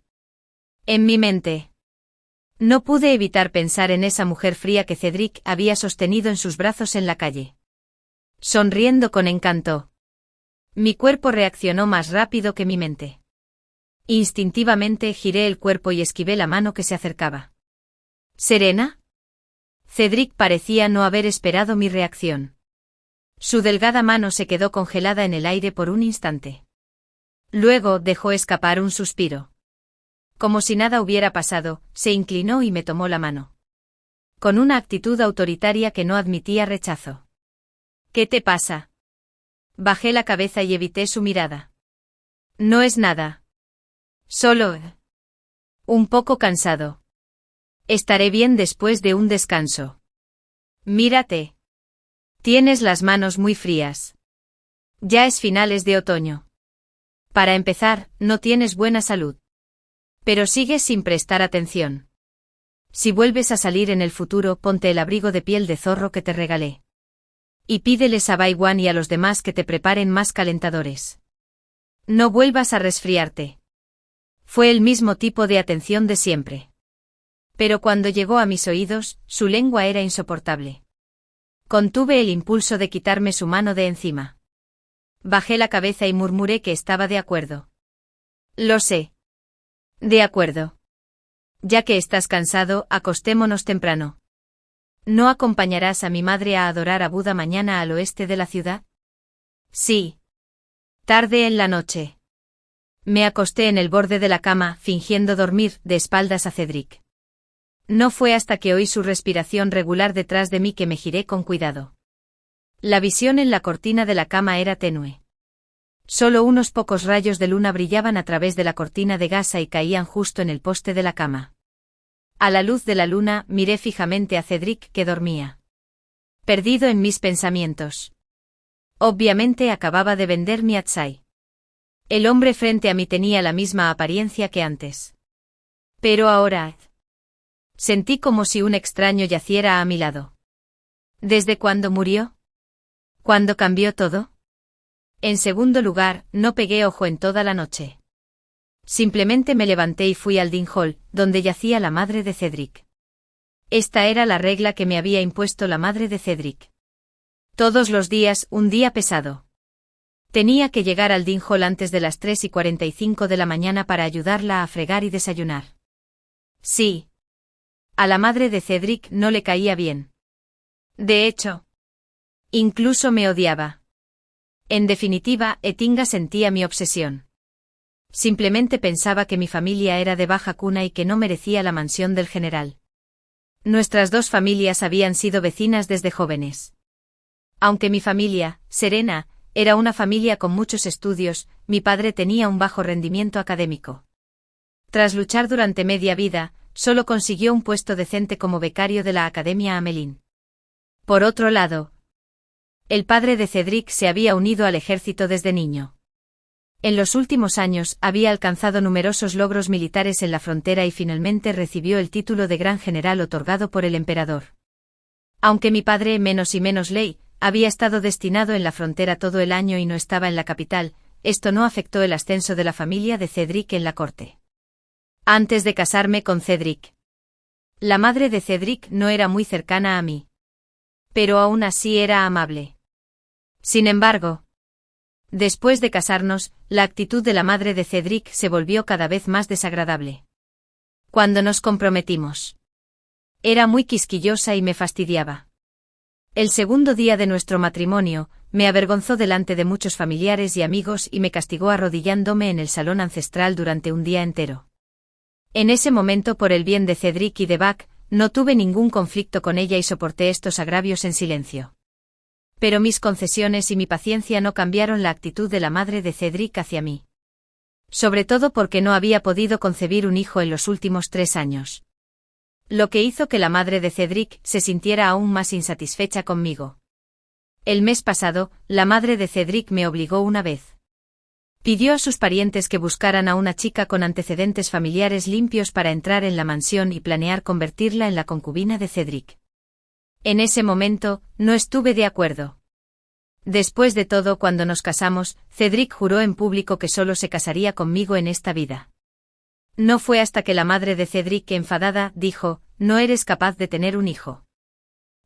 en mi mente, no pude evitar pensar en esa mujer fría que Cedric había sostenido en sus brazos en la calle. Sonriendo con encanto. Mi cuerpo reaccionó más rápido que mi mente. Instintivamente giré el cuerpo y esquivé la mano que se acercaba. ¿Serena? Cedric parecía no haber esperado mi reacción. Su delgada mano se quedó congelada en el aire por un instante. Luego dejó escapar un suspiro. Como si nada hubiera pasado, se inclinó y me tomó la mano. Con una actitud autoritaria que no admitía rechazo. ¿Qué te pasa? Bajé la cabeza y evité su mirada. No es nada. Solo un poco cansado. Estaré bien después de un descanso. Mírate. Tienes las manos muy frías. Ya es finales de otoño. Para empezar, no tienes buena salud. Pero sigues sin prestar atención. Si vuelves a salir en el futuro, ponte el abrigo de piel de zorro que te regalé. Y pídeles a Baiwan y a los demás que te preparen más calentadores. No vuelvas a resfriarte. Fue el mismo tipo de atención de siempre. Pero cuando llegó a mis oídos, su lengua era insoportable. Contuve el impulso de quitarme su mano de encima. Bajé la cabeza y murmuré que estaba de acuerdo. Lo sé. De acuerdo. Ya que estás cansado, acostémonos temprano. ¿No acompañarás a mi madre a adorar a Buda mañana al oeste de la ciudad? Sí. Tarde en la noche. Me acosté en el borde de la cama, fingiendo dormir, de espaldas a Cedric. No fue hasta que oí su respiración regular detrás de mí que me giré con cuidado. La visión en la cortina de la cama era tenue. Solo unos pocos rayos de luna brillaban a través de la cortina de gasa y caían justo en el poste de la cama. A la luz de la luna, miré fijamente a Cedric, que dormía. Perdido en mis pensamientos. Obviamente acababa de vender mi Atsai. El hombre frente a mí tenía la misma apariencia que antes. Pero ahora... Sentí como si un extraño yaciera a mi lado. ¿Desde cuándo murió? ¿Cuándo cambió todo? En segundo lugar, no pegué ojo en toda la noche. Simplemente me levanté y fui al Dean Hall, donde yacía la madre de Cedric. Esta era la regla que me había impuesto la madre de Cedric. Todos los días, un día pesado. Tenía que llegar al Dean Hall antes de las 3:45 de la mañana para ayudarla a fregar y desayunar. Sí. A la madre de Cedric no le caía bien. De hecho, incluso me odiaba. En definitiva, Etinga sentía mi obsesión. Simplemente pensaba que mi familia era de baja cuna y que no merecía la mansión del general. Nuestras dos familias habían sido vecinas desde jóvenes. Aunque mi familia, Serena, era una familia con muchos estudios, mi padre tenía un bajo rendimiento académico. Tras luchar durante media vida, solo consiguió un puesto decente como becario de la Academia Amelín. Por otro lado, el padre de Cedric se había unido al ejército desde niño. En los últimos años había alcanzado numerosos logros militares en la frontera y finalmente recibió el título de gran general otorgado por el emperador. Aunque mi padre, menos y menos ley, había estado destinado en la frontera todo el año y no estaba en la capital, esto no afectó el ascenso de la familia de Cedric en la corte. Antes de casarme con Cedric, la madre de Cedric no era muy cercana a mí. Pero aún así era amable. Sin embargo, después de casarnos, la actitud de la madre de Cedric se volvió cada vez más desagradable. Cuando nos comprometimos, era muy quisquillosa y me fastidiaba. El segundo día de nuestro matrimonio, me avergonzó delante de muchos familiares y amigos y me castigó arrodillándome en el salón ancestral durante un día entero. En ese momento, por el bien de Cedric y de Buck, no tuve ningún conflicto con ella y soporté estos agravios en silencio. Pero mis concesiones y mi paciencia no cambiaron la actitud de la madre de Cedric hacia mí. Sobre todo porque no había podido concebir un hijo en los últimos 3 años. Lo que hizo que la madre de Cedric se sintiera aún más insatisfecha conmigo. El mes pasado, la madre de Cedric me obligó una vez. Pidió a sus parientes que buscaran a una chica con antecedentes familiares limpios para entrar en la mansión y planear convertirla en la concubina de Cedric. En ese momento, no estuve de acuerdo. Después de todo, cuando nos casamos, Cedric juró en público que solo se casaría conmigo en esta vida. No fue hasta que la madre de Cedric, enfadada, dijo: «No eres capaz de tener un hijo.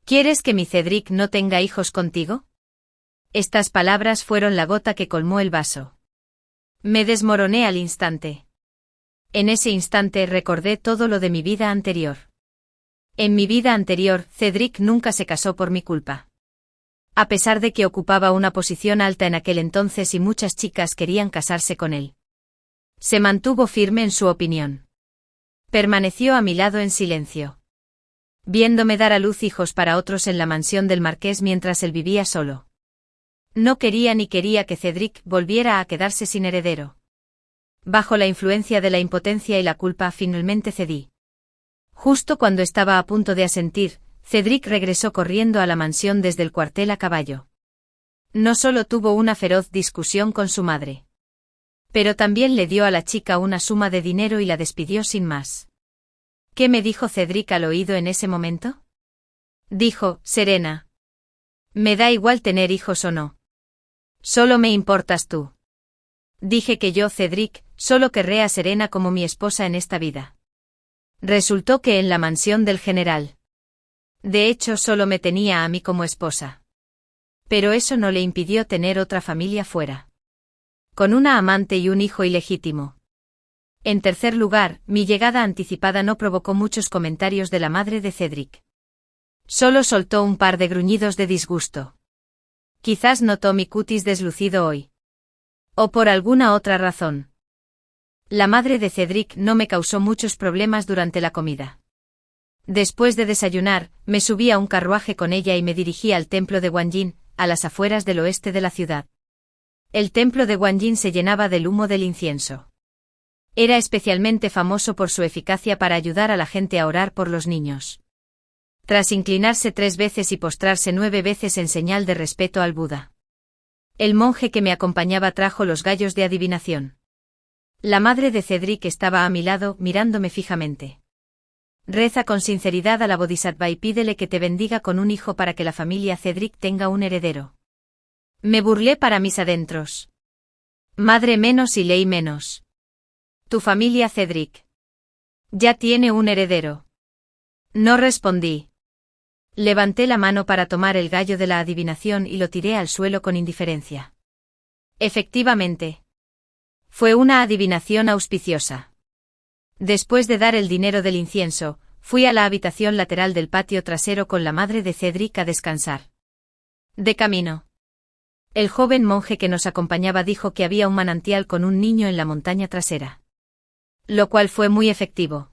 ¿Quieres que mi Cedric no tenga hijos contigo?». Estas palabras fueron la gota que colmó el vaso. Me desmoroné al instante. En ese instante recordé todo lo de mi vida anterior. En mi vida anterior, Cedric nunca se casó por mi culpa. A pesar de que ocupaba una posición alta en aquel entonces y muchas chicas querían casarse con él. Se mantuvo firme en su opinión. Permaneció a mi lado en silencio, viéndome dar a luz hijos para otros en la mansión del marqués mientras él vivía solo. No quería ni quería que Cedric volviera a quedarse sin heredero. Bajo la influencia de la impotencia y la culpa, finalmente cedí. Justo cuando estaba a punto de asentir, Cedric regresó corriendo a la mansión desde el cuartel a caballo. No solo tuvo una feroz discusión con su madre, pero también le dio a la chica una suma de dinero y la despidió sin más. ¿Qué me dijo Cedric al oído en ese momento? Dijo: «Serena, me da igual tener hijos o no. Solo me importas tú». Dije que yo, Cedric, solo querré a Serena como mi esposa en esta vida. Resultó que en la mansión del general, de hecho, solo me tenía a mí como esposa. Pero eso no le impidió tener otra familia fuera, con una amante y un hijo ilegítimo. En tercer lugar, mi llegada anticipada no provocó muchos comentarios de la madre de Cedric. Solo soltó un par de gruñidos de disgusto. Quizás notó mi cutis deslucido hoy. O por alguna otra razón. La madre de Cedric no me causó muchos problemas durante la comida. Después de desayunar, me subí a un carruaje con ella y me dirigí al templo de Wanjin, a las afueras del oeste de la ciudad. El templo de Guanyin se llenaba del humo del incienso. Era especialmente famoso por su eficacia para ayudar a la gente a orar por los niños. Tras inclinarse 3 veces y postrarse 9 veces en señal de respeto al Buda, el monje que me acompañaba trajo los gallos de adivinación. La madre de Cedric estaba a mi lado, mirándome fijamente. Reza con sinceridad a la Bodhisattva y pídele que te bendiga con un hijo para que la familia Cedric tenga un heredero. Me burlé para mis adentros. Madre menos y ley menos. Tu familia Cedric ya tiene un heredero. No respondí. Levanté la mano para tomar el gallo de la adivinación y lo tiré al suelo con indiferencia. Efectivamente. Fue una adivinación auspiciosa. Después de dar el dinero del incienso, fui a la habitación lateral del patio trasero con la madre de Cedric a descansar. De camino, el joven monje que nos acompañaba dijo que había un manantial con un niño en la montaña trasera. Lo cual fue muy efectivo.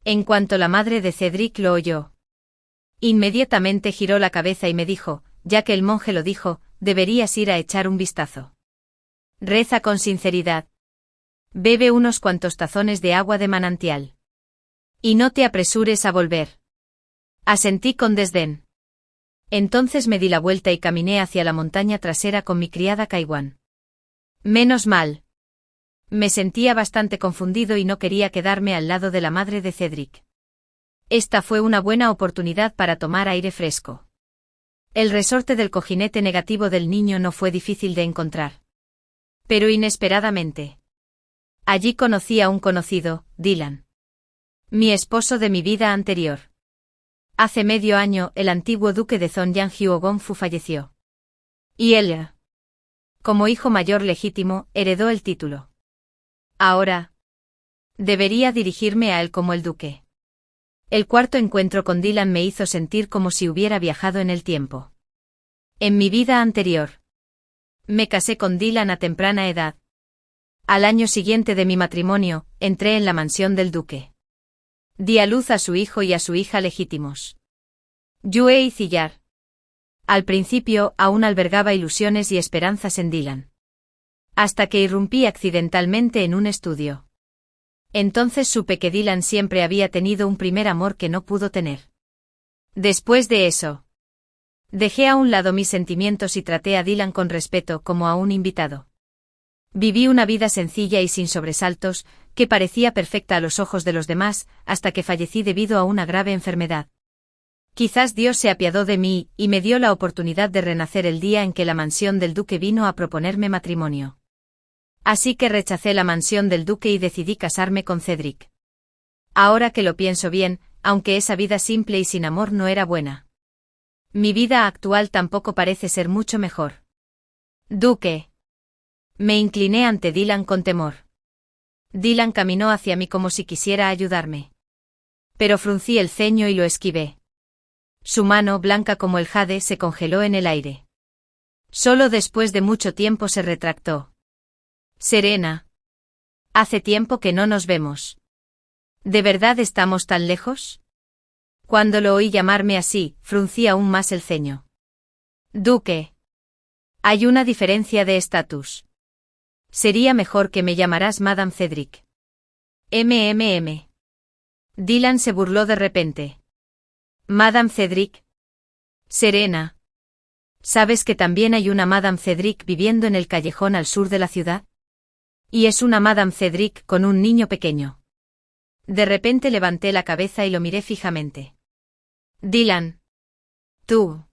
En cuanto la madre de Cedric lo oyó, inmediatamente giró la cabeza y me dijo, ya que el monje lo dijo, deberías ir a echar un vistazo. Reza con sinceridad. Bebe unos cuantos tazones de agua de manantial. Y no te apresures a volver. Asentí con desdén. Entonces me di la vuelta y caminé hacia la montaña trasera con mi criada Kaiwan. Menos mal. Me sentía bastante confundido y no quería quedarme al lado de la madre de Cedric. Esta fue una buena oportunidad para tomar aire fresco. El resorte del cojinete negativo del niño no fue difícil de encontrar. Pero inesperadamente, allí conocí a un conocido, Dylan. Mi esposo de mi vida anterior. Hace medio año, el antiguo duque de Zhongyang Huogonfu falleció. Y él, como hijo mayor legítimo, heredó el título. Ahora, debería dirigirme a él como el duque. El cuarto encuentro con Dylan me hizo sentir como si hubiera viajado en el tiempo. En mi vida anterior, me casé con Dylan a temprana edad. Al año siguiente de mi matrimonio, entré en la mansión del duque. Di a luz a su hijo y a su hija legítimos, Yue y Ziyar. Al principio, aún albergaba ilusiones y esperanzas en Dylan. Hasta que irrumpí accidentalmente en un estudio. Entonces supe que Dylan siempre había tenido un primer amor que no pudo tener. Después de eso, dejé a un lado mis sentimientos y traté a Dylan con respeto como a un invitado. Viví una vida sencilla y sin sobresaltos, que parecía perfecta a los ojos de los demás, hasta que fallecí debido a una grave enfermedad. Quizás Dios se apiadó de mí, y me dio la oportunidad de renacer el día en que la mansión del duque vino a proponerme matrimonio. Así que rechacé la mansión del duque y decidí casarme con Cedric. Ahora que lo pienso bien, aunque esa vida simple y sin amor no era buena, mi vida actual tampoco parece ser mucho mejor. Duque. Me incliné ante Dylan con temor. Dylan caminó hacia mí como si quisiera ayudarme. Pero fruncí el ceño y lo esquivé. Su mano, blanca como el jade, se congeló en el aire. Solo después de mucho tiempo se retractó. Serena. Hace tiempo que no nos vemos. ¿De verdad estamos tan lejos? Cuando lo oí llamarme así, fruncí aún más el ceño. Duque. Hay una diferencia de estatus. Sería mejor que me llamaras Madame Cedric. MMM. Dylan se burló de repente. Madame Cedric. Serena. ¿Sabes que también hay una Madame Cedric viviendo en el callejón al sur de la ciudad? Y es una Madame Cedric con un niño pequeño. De repente levanté la cabeza y lo miré fijamente. Dylan. ¿Tú?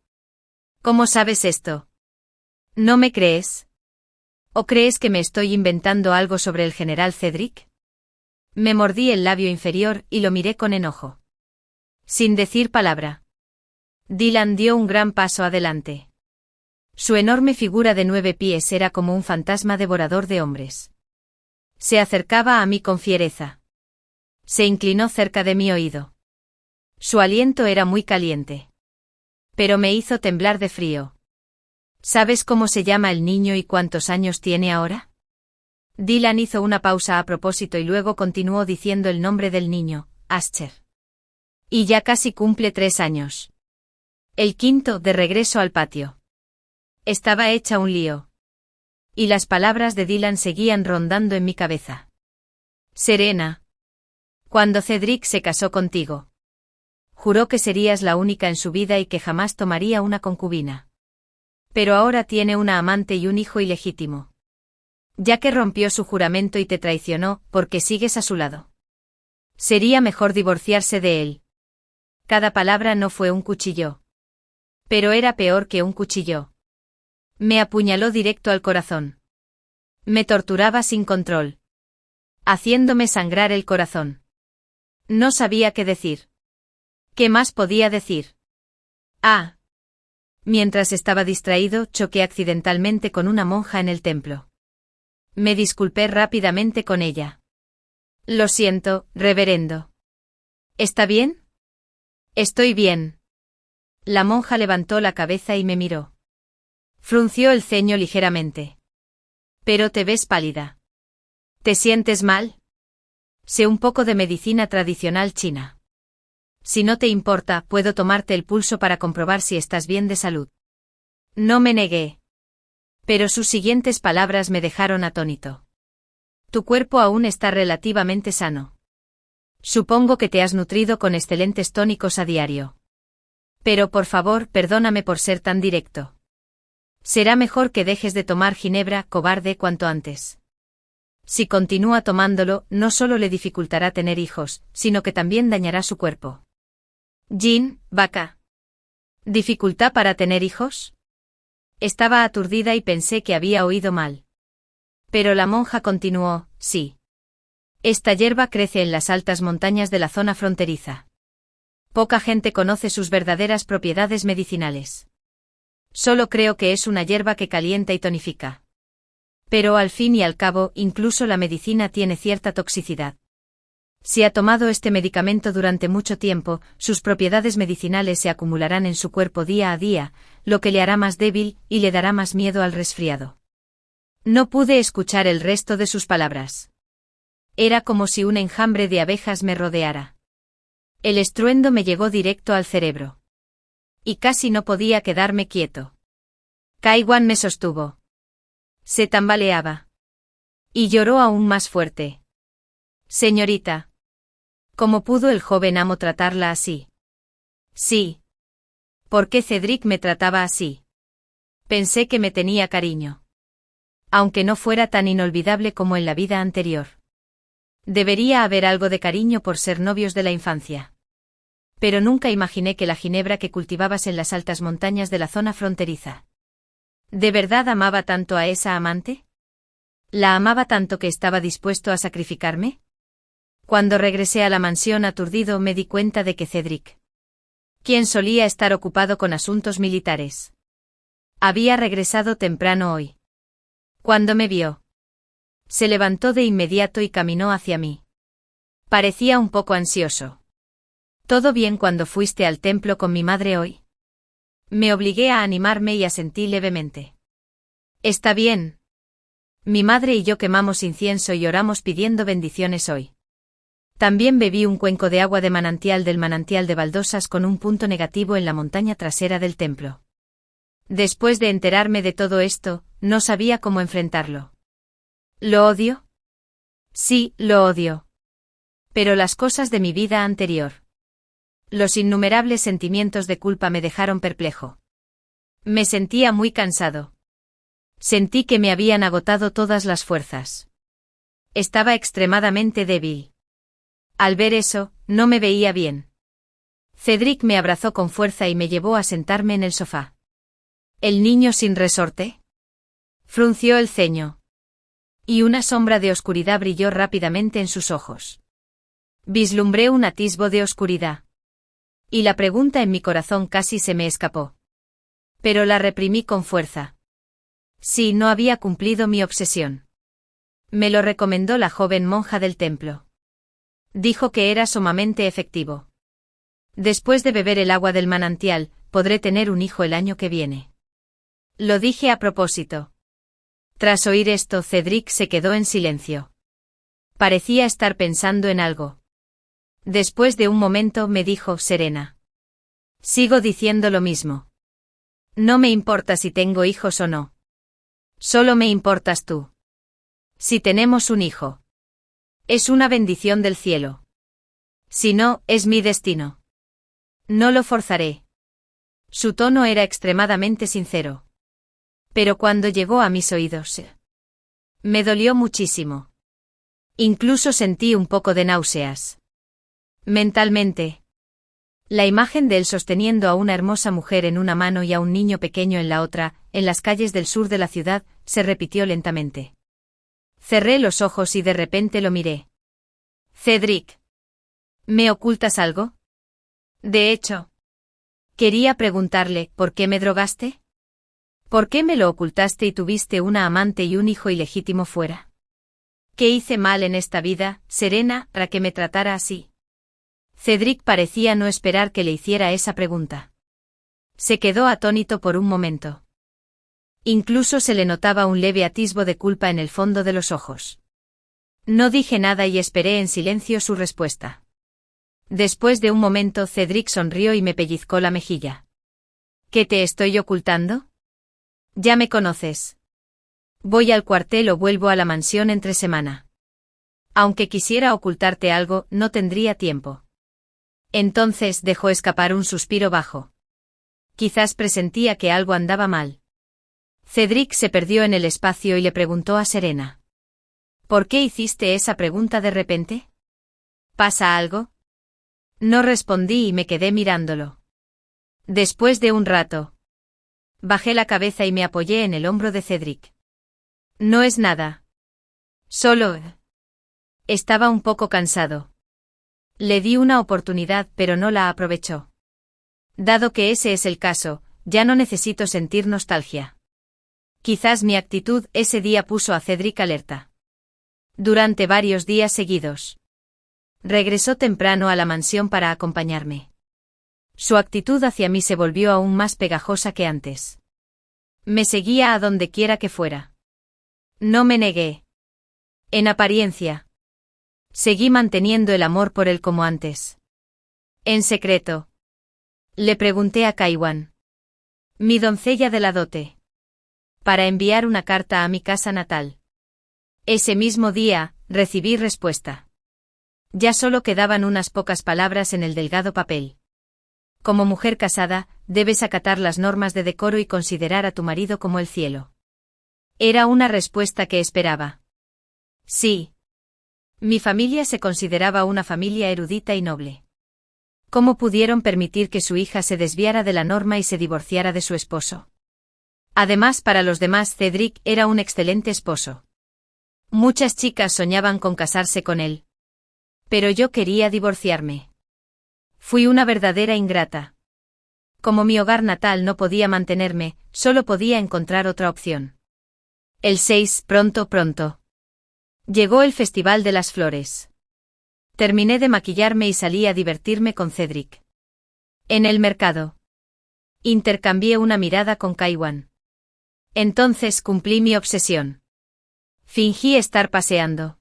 ¿Cómo sabes esto? ¿No me crees? ¿O crees que me estoy inventando algo sobre el general Cedric? Me mordí el labio inferior y lo miré con enojo. Sin decir palabra, Dylan dio un gran paso adelante. Su enorme figura de 9 pies era como un fantasma devorador de hombres. Se acercaba a mí con fiereza. Se inclinó cerca de mi oído. Su aliento era muy caliente. Pero me hizo temblar de frío. ¿Sabes cómo se llama el niño y cuántos años tiene ahora? Dylan hizo una pausa a propósito y luego continuó diciendo el nombre del niño, Ascher. Y ya casi cumple 3 años. El quinto, de regreso al patio. Estaba hecha un lío. Y las palabras de Dylan seguían rondando en mi cabeza. Serena. Cuando Cedric se casó contigo. Juró que serías la única en su vida y que jamás tomaría una concubina. Pero ahora tiene una amante y un hijo ilegítimo. Ya que rompió su juramento y te traicionó, porque sigues a su lado. Sería mejor divorciarse de él. Cada palabra no fue un cuchillo. Pero era peor que un cuchillo. Me apuñaló directo al corazón. Me torturaba sin control. Haciéndome sangrar el corazón. No sabía qué decir. ¿Qué más podía decir? Ah. Mientras estaba distraído, choqué accidentalmente con una monja en el templo. Me disculpé rápidamente con ella. Lo siento, reverendo. ¿Está bien? Estoy bien. La monja levantó la cabeza y me miró. Frunció el ceño ligeramente. Pero te ves pálida. ¿Te sientes mal? Sé un poco de medicina tradicional china. Si no te importa, puedo tomarte el pulso para comprobar si estás bien de salud. No me negué. Pero sus siguientes palabras me dejaron atónito. Tu cuerpo aún está relativamente sano. Supongo que te has nutrido con excelentes tónicos a diario. Pero por favor, perdóname por ser tan directo. Será mejor que dejes de tomar ginebra, cobarde, cuanto antes. Si continúa tomándolo, no solo le dificultará tener hijos, sino que también dañará su cuerpo. Jean, vaca. ¿Dificultad para tener hijos? Estaba aturdida y pensé que había oído mal. Pero la monja continuó, sí. Esta hierba crece en las altas montañas de la zona fronteriza. Poca gente conoce sus verdaderas propiedades medicinales. Solo creo que es una hierba que calienta y tonifica. Pero al fin y al cabo, incluso la medicina tiene cierta toxicidad. Si ha tomado este medicamento durante mucho tiempo, sus propiedades medicinales se acumularán en su cuerpo día a día, lo que le hará más débil y le dará más miedo al resfriado. No pude escuchar el resto de sus palabras. Era como si un enjambre de abejas me rodeara. El estruendo me llegó directo al cerebro. Y casi no podía quedarme quieto. Kaiwan me sostuvo. Se tambaleaba. Y lloró aún más fuerte. Señorita. ¿Cómo pudo el joven amo tratarla así? Sí. ¿Por qué Cedric me trataba así? Pensé que me tenía cariño. Aunque no fuera tan inolvidable como en la vida anterior. Debería haber algo de cariño por ser novios de la infancia. Pero nunca imaginé que la ginebra que cultivabas en las altas montañas de la zona fronteriza. ¿De verdad amaba tanto a esa amante? ¿La amaba tanto que estaba dispuesto a sacrificarme? Cuando regresé a la mansión aturdido me di cuenta de que Cedric, quien solía estar ocupado con asuntos militares, había regresado temprano hoy. Cuando me vio, se levantó de inmediato y caminó hacia mí. Parecía un poco ansioso. ¿Todo bien cuando fuiste al templo con mi madre hoy? Me obligué a animarme y asentí levemente. Está bien. Mi madre y yo quemamos incienso y oramos pidiendo bendiciones hoy. También bebí un cuenco de agua de manantial del manantial de baldosas con un punto negativo en la montaña trasera del templo. Después de enterarme de todo esto, no sabía cómo enfrentarlo. ¿Lo odio? Sí, lo odio. Pero las cosas de mi vida anterior. Los innumerables sentimientos de culpa me dejaron perplejo. Me sentía muy cansado. Sentí que me habían agotado todas las fuerzas. Estaba extremadamente débil. Al ver eso, no me veía bien. Cedric me abrazó con fuerza y me llevó a sentarme en el sofá. ¿El niño sin resorte? Frunció el ceño. Y una sombra de oscuridad brilló rápidamente en sus ojos. Vislumbré un atisbo de oscuridad. Y la pregunta en mi corazón casi se me escapó. Pero la reprimí con fuerza. Sí, no había cumplido mi obsesión. Me lo recomendó la joven monja del templo. Dijo que era sumamente efectivo. Después de beber el agua del manantial, podré tener un hijo el año que viene. Lo dije a propósito. Tras oír esto, Cedric se quedó en silencio. Parecía estar pensando en algo. Después de un momento me dijo, serena. Sigo diciendo lo mismo. No me importa si tengo hijos o no. Solo me importas tú. Si tenemos un hijo. Es una bendición del cielo. Si no, es mi destino. No lo forzaré. Su tono era extremadamente sincero. Pero cuando llegó a mis oídos, me dolió muchísimo. Incluso sentí un poco de náuseas. Mentalmente. La imagen de él sosteniendo a una hermosa mujer en una mano y a un niño pequeño en la otra, en las calles del sur de la ciudad, se repitió lentamente. Cerré los ojos y de repente lo miré. Cedric. ¿Me ocultas algo? De hecho. Quería preguntarle, ¿por qué me drogaste? ¿Por qué me lo ocultaste y tuviste una amante y un hijo ilegítimo fuera? ¿Qué hice mal en esta vida, Serena, para que me tratara así? Cedric parecía no esperar que le hiciera esa pregunta. Se quedó atónito por un momento. Incluso se le notaba un leve atisbo de culpa en el fondo de los ojos. No dije nada y esperé en silencio su respuesta. Después de un momento Cedric sonrió y me pellizcó la mejilla. ¿Qué te estoy ocultando? Ya me conoces. Voy al cuartel o vuelvo a la mansión entre semana. Aunque quisiera ocultarte algo, no tendría tiempo. Entonces dejó escapar un suspiro bajo. Quizás presentía que algo andaba mal. Cedric se perdió en el espacio y le preguntó a Serena. ¿Por qué hiciste esa pregunta de repente? ¿Pasa algo? No respondí y me quedé mirándolo. Después de un rato, bajé la cabeza y me apoyé en el hombro de Cedric. No es nada. Solo... Estaba un poco cansado. Le di una oportunidad pero no la aprovechó. Dado que ese es el caso, ya no necesito sentir nostalgia. Quizás mi actitud ese día puso a Cedric alerta. Durante varios días seguidos. Regresó temprano a la mansión para acompañarme. Su actitud hacia mí se volvió aún más pegajosa que antes. Me seguía a donde quiera que fuera. No me negué. En apariencia. Seguí manteniendo el amor por él como antes. En secreto. Le pregunté a Kaiwan. Mi doncella de la dote. Para enviar una carta a mi casa natal. Ese mismo día, recibí respuesta. Ya solo quedaban unas pocas palabras en el delgado papel. Como mujer casada, debes acatar las normas de decoro y considerar a tu marido como el cielo. Era una respuesta que esperaba. Sí. Mi familia se consideraba una familia erudita y noble. ¿Cómo pudieron permitir que su hija se desviara de la norma y se divorciara de su esposo? Además, para los demás, Cedric era un excelente esposo. Muchas chicas soñaban con casarse con él. Pero yo quería divorciarme. Fui una verdadera ingrata. Como mi hogar natal no podía mantenerme, solo podía encontrar otra opción. El 6, pronto. Llegó el Festival de las Flores. Terminé de maquillarme y salí a divertirme con Cedric. En el mercado. Intercambié una mirada con Kaiwan. Entonces cumplí mi obsesión. Fingí estar paseando.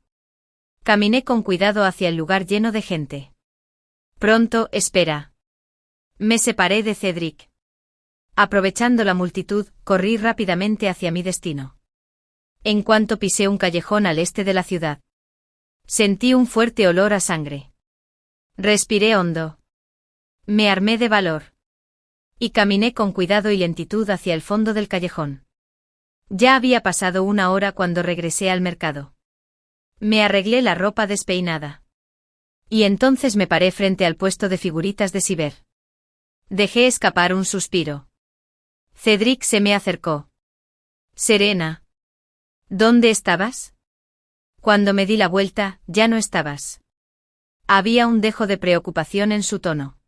Caminé con cuidado hacia el lugar lleno de gente. Pronto, espera. Me separé de Cedric. Aprovechando la multitud, corrí rápidamente hacia mi destino. En cuanto pisé un callejón al este de la ciudad, sentí un fuerte olor a sangre. Respiré hondo. Me armé de valor. Y caminé con cuidado y lentitud hacia el fondo del callejón. Ya había pasado una hora cuando regresé al mercado. Me arreglé la ropa despeinada. Y entonces me paré frente al puesto de figuritas de Cyber. Dejé escapar un suspiro. Cedric se me acercó. Serena. ¿Dónde estabas? Cuando me di la vuelta, ya no estabas. Había un dejo de preocupación en su tono.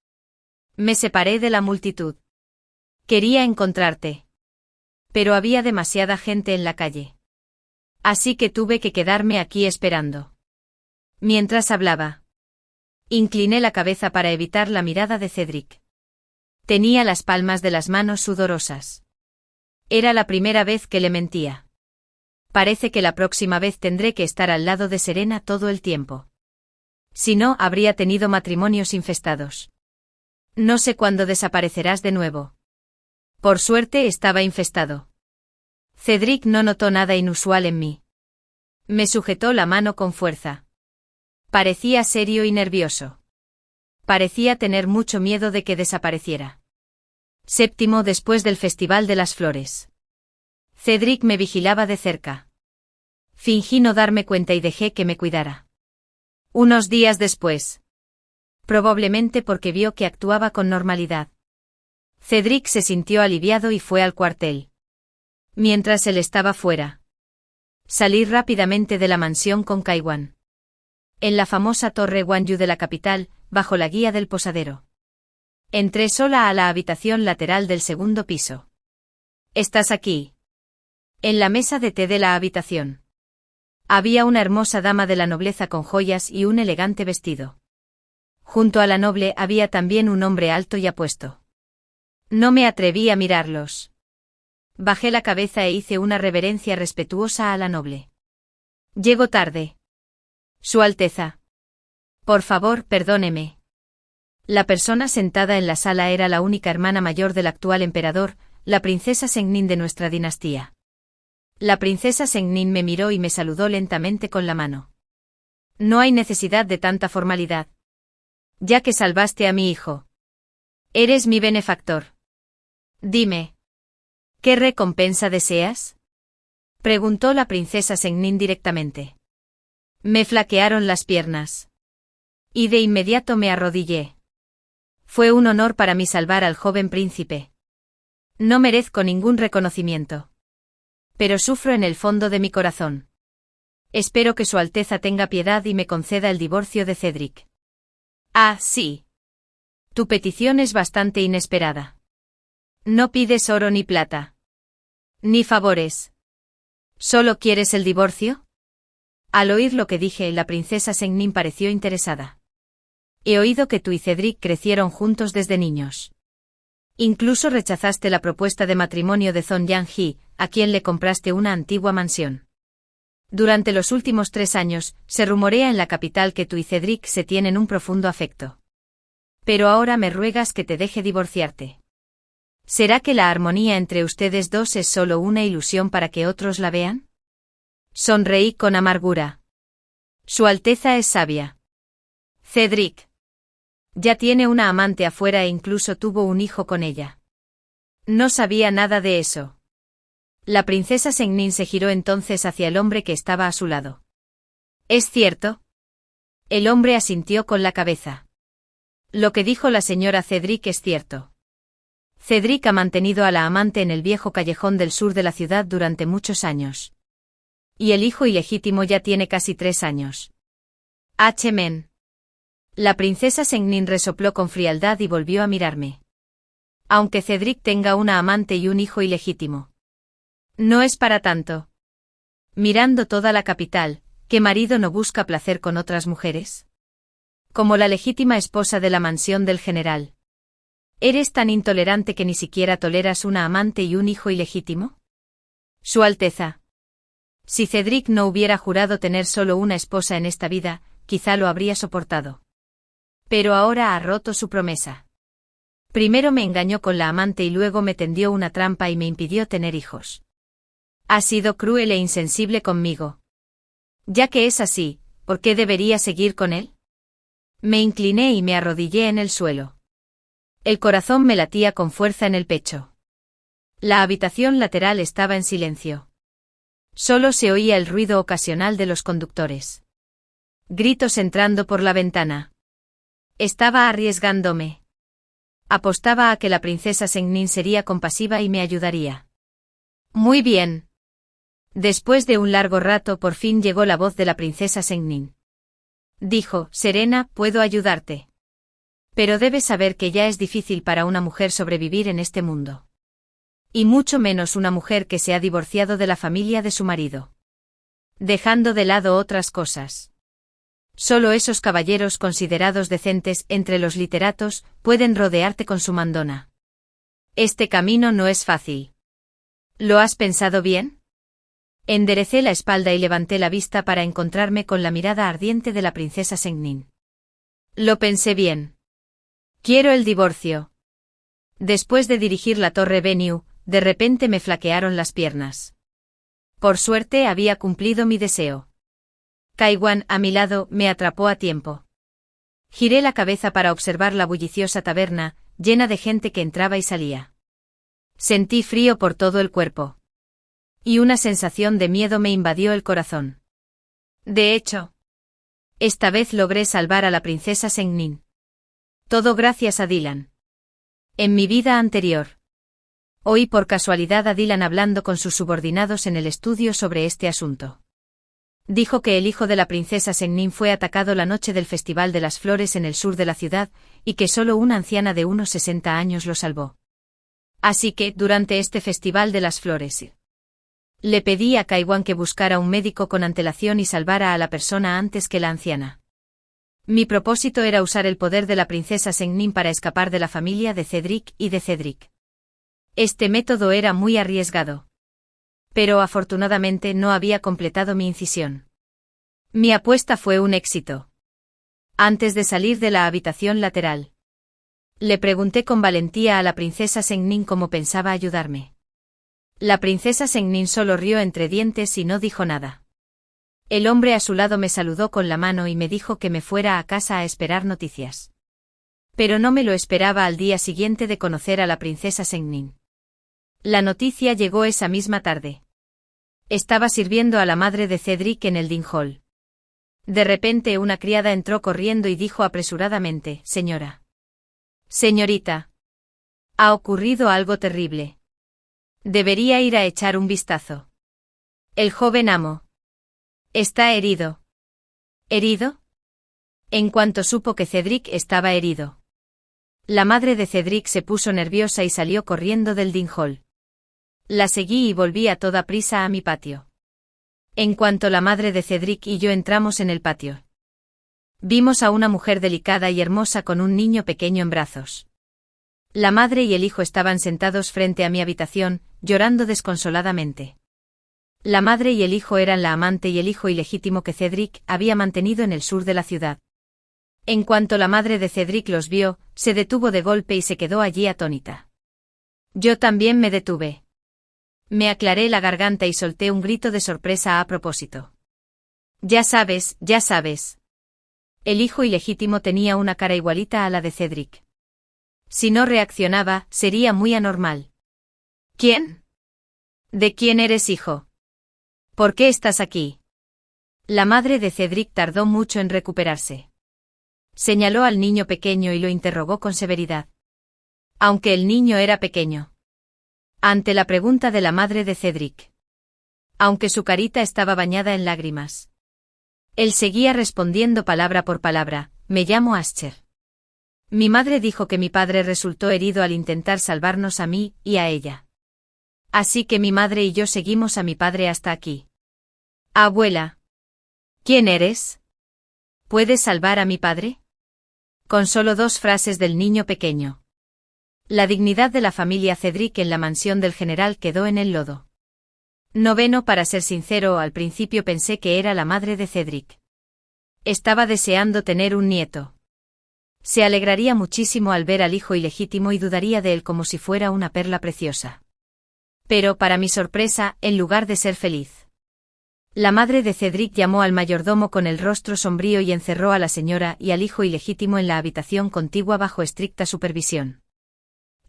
Me separé de la multitud. Quería encontrarte. Pero había demasiada gente en la calle. Así que tuve que quedarme aquí esperando. Mientras hablaba, incliné la cabeza para evitar la mirada de Cedric. Tenía las palmas de las manos sudorosas. Era la primera vez que le mentía. Parece que la próxima vez tendré que estar al lado de Serena todo el tiempo. Si no, habría tenido matrimonios infestados. No sé cuándo desaparecerás de nuevo. Por suerte estaba infestado. Cedric no notó nada inusual en mí. Me sujetó la mano con fuerza. Parecía serio y nervioso. Parecía tener mucho miedo de que desapareciera. Séptimo después del Festival de las Flores. Cedric me vigilaba de cerca. Fingí no darme cuenta y dejé que me cuidara. Unos días después. Probablemente porque vio que actuaba con normalidad. Cedric se sintió aliviado y fue al cuartel. Mientras él estaba fuera. Salí rápidamente de la mansión con Kaiwan. En la famosa torre Wanyu de la capital, bajo la guía del posadero. Entré sola a la habitación lateral del segundo piso. ¿Estás aquí? En la mesa de té de la habitación. Había una hermosa dama de la nobleza con joyas y un elegante vestido. Junto a la noble había también un hombre alto y apuesto. No me atreví a mirarlos. Bajé la cabeza e hice una reverencia respetuosa a la noble. Llego tarde. Su Alteza. Por favor, perdóneme. La persona sentada en la sala era la única hermana mayor del actual emperador, la princesa Sengnin de nuestra dinastía. La princesa Sengnin me miró y me saludó lentamente con la mano. No hay necesidad de tanta formalidad. Ya que salvaste a mi hijo. Eres mi benefactor. Dime. ¿Qué recompensa deseas? Preguntó la princesa Sengnin directamente. Me flaquearon las piernas. Y de inmediato me arrodillé. Fue un honor para mí salvar al joven príncipe. No merezco ningún reconocimiento. Pero sufro en el fondo de mi corazón. Espero que Su Alteza tenga piedad y me conceda el divorcio de Cedric. Ah, sí. Tu petición es bastante inesperada. No pides oro ni plata. Ni favores. ¿Solo quieres el divorcio? Al oír lo que dije, la princesa Sengnin pareció interesada. He oído que tú y Cedric crecieron juntos desde niños. Incluso rechazaste la propuesta de matrimonio de Zhong Yang-He, a quien le compraste una antigua mansión. Durante los últimos 3 años, se rumorea en la capital que tú y Cedric se tienen un profundo afecto. Pero ahora me ruegas que te deje divorciarte. ¿Será que la armonía entre ustedes dos es solo una ilusión para que otros la vean? Sonreí con amargura. Su Alteza es sabia. Cedric. Ya tiene una amante afuera e incluso tuvo un hijo con ella. No sabía nada de eso. La princesa Sengnin se giró entonces hacia el hombre que estaba a su lado. ¿Es cierto? El hombre asintió con la cabeza. Lo que dijo la señora Cedric es cierto. Cedric ha mantenido a la amante en el viejo callejón del sur de la ciudad durante muchos años. Y el hijo ilegítimo ya tiene casi 3 años. Men. La princesa Sengnin resopló con frialdad y volvió a mirarme. Aunque Cedric tenga una amante y un hijo ilegítimo. No es para tanto. Mirando toda la capital, ¿qué marido no busca placer con otras mujeres? Como la legítima esposa de la mansión del general. ¿Eres tan intolerante que ni siquiera toleras una amante y un hijo ilegítimo? Su Alteza. Si Cedric no hubiera jurado tener solo una esposa en esta vida, quizá lo habría soportado. Pero ahora ha roto su promesa. Primero me engañó con la amante y luego me tendió una trampa y me impidió tener hijos. Ha sido cruel e insensible conmigo. Ya que es así, ¿por qué debería seguir con él? Me incliné y me arrodillé en el suelo. El corazón me latía con fuerza en el pecho. La habitación lateral estaba en silencio. Solo se oía el ruido ocasional de los conductores. Gritos entrando por la ventana. Estaba arriesgándome. Apostaba a que la princesa Sengnin sería compasiva y me ayudaría. Muy bien. Después de un largo rato por fin llegó la voz de la princesa Sengnin. Dijo, Serena, puedo ayudarte. Pero debes saber que ya es difícil para una mujer sobrevivir en este mundo. Y mucho menos una mujer que se ha divorciado de la familia de su marido. Dejando de lado otras cosas. Solo esos caballeros considerados decentes entre los literatos pueden rodearte con su mandona. Este camino no es fácil. ¿Lo has pensado bien? Enderecé la espalda y levanté la vista para encontrarme con la mirada ardiente de la princesa Sengnin. Lo pensé bien. Quiero el divorcio. Después de dirigir la torre Bennu, de repente me flaquearon las piernas. Por suerte había cumplido mi deseo. Kaiwan, a mi lado, me atrapó a tiempo. Giré la cabeza para observar la bulliciosa taberna, llena de gente que entraba y salía. Sentí frío por todo el cuerpo. Y una sensación de miedo me invadió el corazón. De hecho, esta vez logré salvar a la princesa Sengnin. Todo gracias a Dylan. En mi vida anterior, oí por casualidad a Dylan hablando con sus subordinados en el estudio sobre este asunto. Dijo que el hijo de la princesa Sengnin fue atacado la noche del Festival de las Flores en el sur de la ciudad, y que solo una anciana de unos 60 años lo salvó. Así que, durante este Festival de las Flores, le pedí a Kaiwan que buscara un médico con antelación y salvara a la persona antes que la anciana. Mi propósito era usar el poder de la princesa Sengnin para escapar de la familia de Cedric y de Cedric. Este método era muy arriesgado. Pero afortunadamente no había completado mi incisión. Mi apuesta fue un éxito. Antes de salir de la habitación lateral, le pregunté con valentía a la princesa Sengnin cómo pensaba ayudarme. La princesa Sengnin solo rió entre dientes y no dijo nada. El hombre a su lado me saludó con la mano y me dijo que me fuera a casa a esperar noticias. Pero no me lo esperaba al día siguiente de conocer a la princesa Sengnin. La noticia llegó esa misma tarde. Estaba sirviendo a la madre de Cedric en el Dean Hall. De repente una criada entró corriendo y dijo apresuradamente: «Señora. Señorita. Ha ocurrido algo terrible. Debería ir a echar un vistazo. El joven amo está herido». ¿Herido? En cuanto supo que Cedric estaba herido, la madre de Cedric se puso nerviosa y salió corriendo del Dean Hall. La seguí y volví a toda prisa a mi patio. En cuanto la madre de Cedric y yo entramos en el patio, vimos a una mujer delicada y hermosa con un niño pequeño en brazos. La madre y el hijo estaban sentados frente a mi habitación, llorando desconsoladamente. La madre y el hijo eran la amante y el hijo ilegítimo que Cedric había mantenido en el sur de la ciudad. En cuanto la madre de Cedric los vio, se detuvo de golpe y se quedó allí atónita. Yo también me detuve. Me aclaré la garganta y solté un grito de sorpresa a propósito. Ya sabes, ya sabes. El hijo ilegítimo tenía una cara igualita a la de Cedric. Si no reaccionaba, sería muy anormal. ¿Quién? ¿De quién eres hijo? ¿Por qué estás aquí? La madre de Cedric tardó mucho en recuperarse. Señaló al niño pequeño y lo interrogó con severidad. Aunque el niño era pequeño. Ante la pregunta de la madre de Cedric, aunque su carita estaba bañada en lágrimas, él seguía respondiendo palabra por palabra: «Me llamo Ascher. Mi madre dijo que mi padre resultó herido al intentar salvarnos a mí y a ella. Así que mi madre y yo seguimos a mi padre hasta aquí». «Abuela. ¿Quién eres? ¿Puedes salvar a mi padre?». Con solo 2 frases del niño pequeño, la dignidad de la familia Cedric en la mansión del general quedó en el lodo. Noveno, para ser sincero, al principio pensé que era la madre de Cedric. Estaba deseando tener un nieto. Se alegraría muchísimo al ver al hijo ilegítimo y dudaría de él como si fuera una perla preciosa. Pero, para mi sorpresa, en lugar de ser feliz, la madre de Cedric llamó al mayordomo con el rostro sombrío y encerró a la señora y al hijo ilegítimo en la habitación contigua bajo estricta supervisión.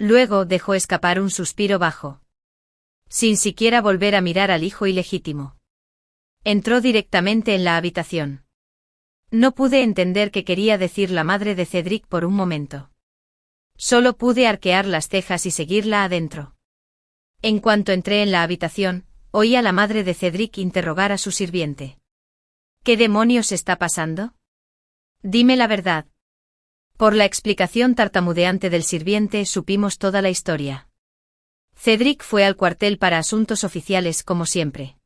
Luego dejó escapar un suspiro bajo. Sin siquiera volver a mirar al hijo ilegítimo, entró directamente en la habitación. No pude entender qué quería decir la madre de Cedric por un momento. Solo pude arquear las cejas y seguirla adentro. En cuanto entré en la habitación, oí a la madre de Cedric interrogar a su sirviente. «¿Qué demonios está pasando? Dime la verdad». Por la explicación tartamudeante del sirviente supimos toda la historia. Cedric fue al cuartel para asuntos oficiales como siempre.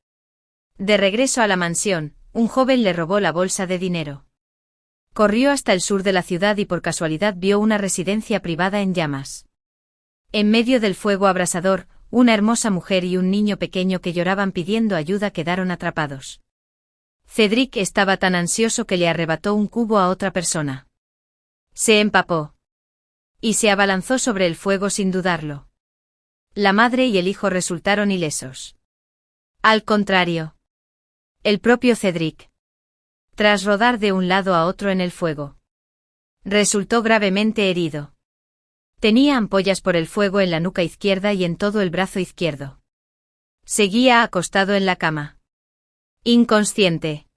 De regreso a la mansión, un joven le robó la bolsa de dinero. Corrió hasta el sur de la ciudad y por casualidad vio una residencia privada en llamas. En medio del fuego abrasador, una hermosa mujer y un niño pequeño que lloraban pidiendo ayuda quedaron atrapados. Cedric estaba tan ansioso que le arrebató un cubo a otra persona. Se empapó y se abalanzó sobre el fuego sin dudarlo. La madre y el hijo resultaron ilesos. Al contrario. El propio Cedric. Tras rodar de un lado a otro en el fuego, resultó gravemente herido. Tenía ampollas por el fuego en la nuca izquierda y en todo el brazo izquierdo. Seguía acostado en la cama. Inconsciente.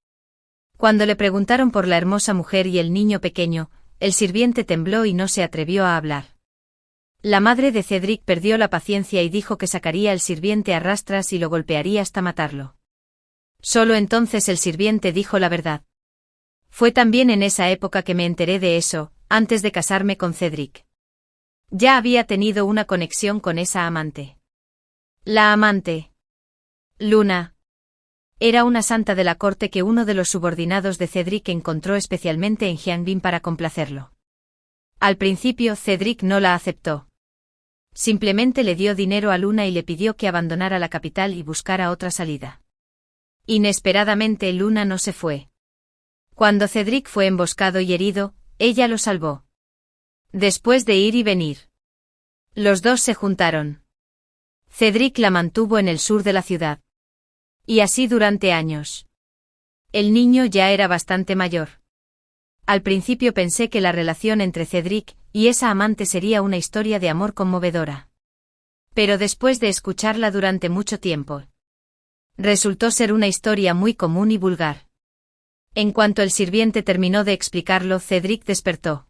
Cuando le preguntaron por la hermosa mujer y el niño pequeño, el sirviente tembló y no se atrevió a hablar. La madre de Cedric perdió la paciencia y dijo que sacaría al sirviente a rastras y lo golpearía hasta matarlo. Solo entonces el sirviente dijo la verdad. Fue también en esa época que me enteré de eso, antes de casarme con Cedric. Ya había tenido una conexión con esa amante. La amante. Luna. Era una santa de la corte que uno de los subordinados de Cedric encontró especialmente en Hyangbin para complacerlo. Al principio Cedric no la aceptó. Simplemente le dio dinero a Luna y le pidió que abandonara la capital y buscara otra salida. Inesperadamente Luna no se fue. Cuando Cedric fue emboscado y herido, ella lo salvó. Después de ir y venir, los dos se juntaron. Cedric la mantuvo en el sur de la ciudad. Y así durante años. El niño ya era bastante mayor. Al principio pensé que la relación entre Cedric y esa amante sería una historia de amor conmovedora. Pero después de escucharla durante mucho tiempo, resultó ser una historia muy común y vulgar. En cuanto el sirviente terminó de explicarlo, Cedric despertó.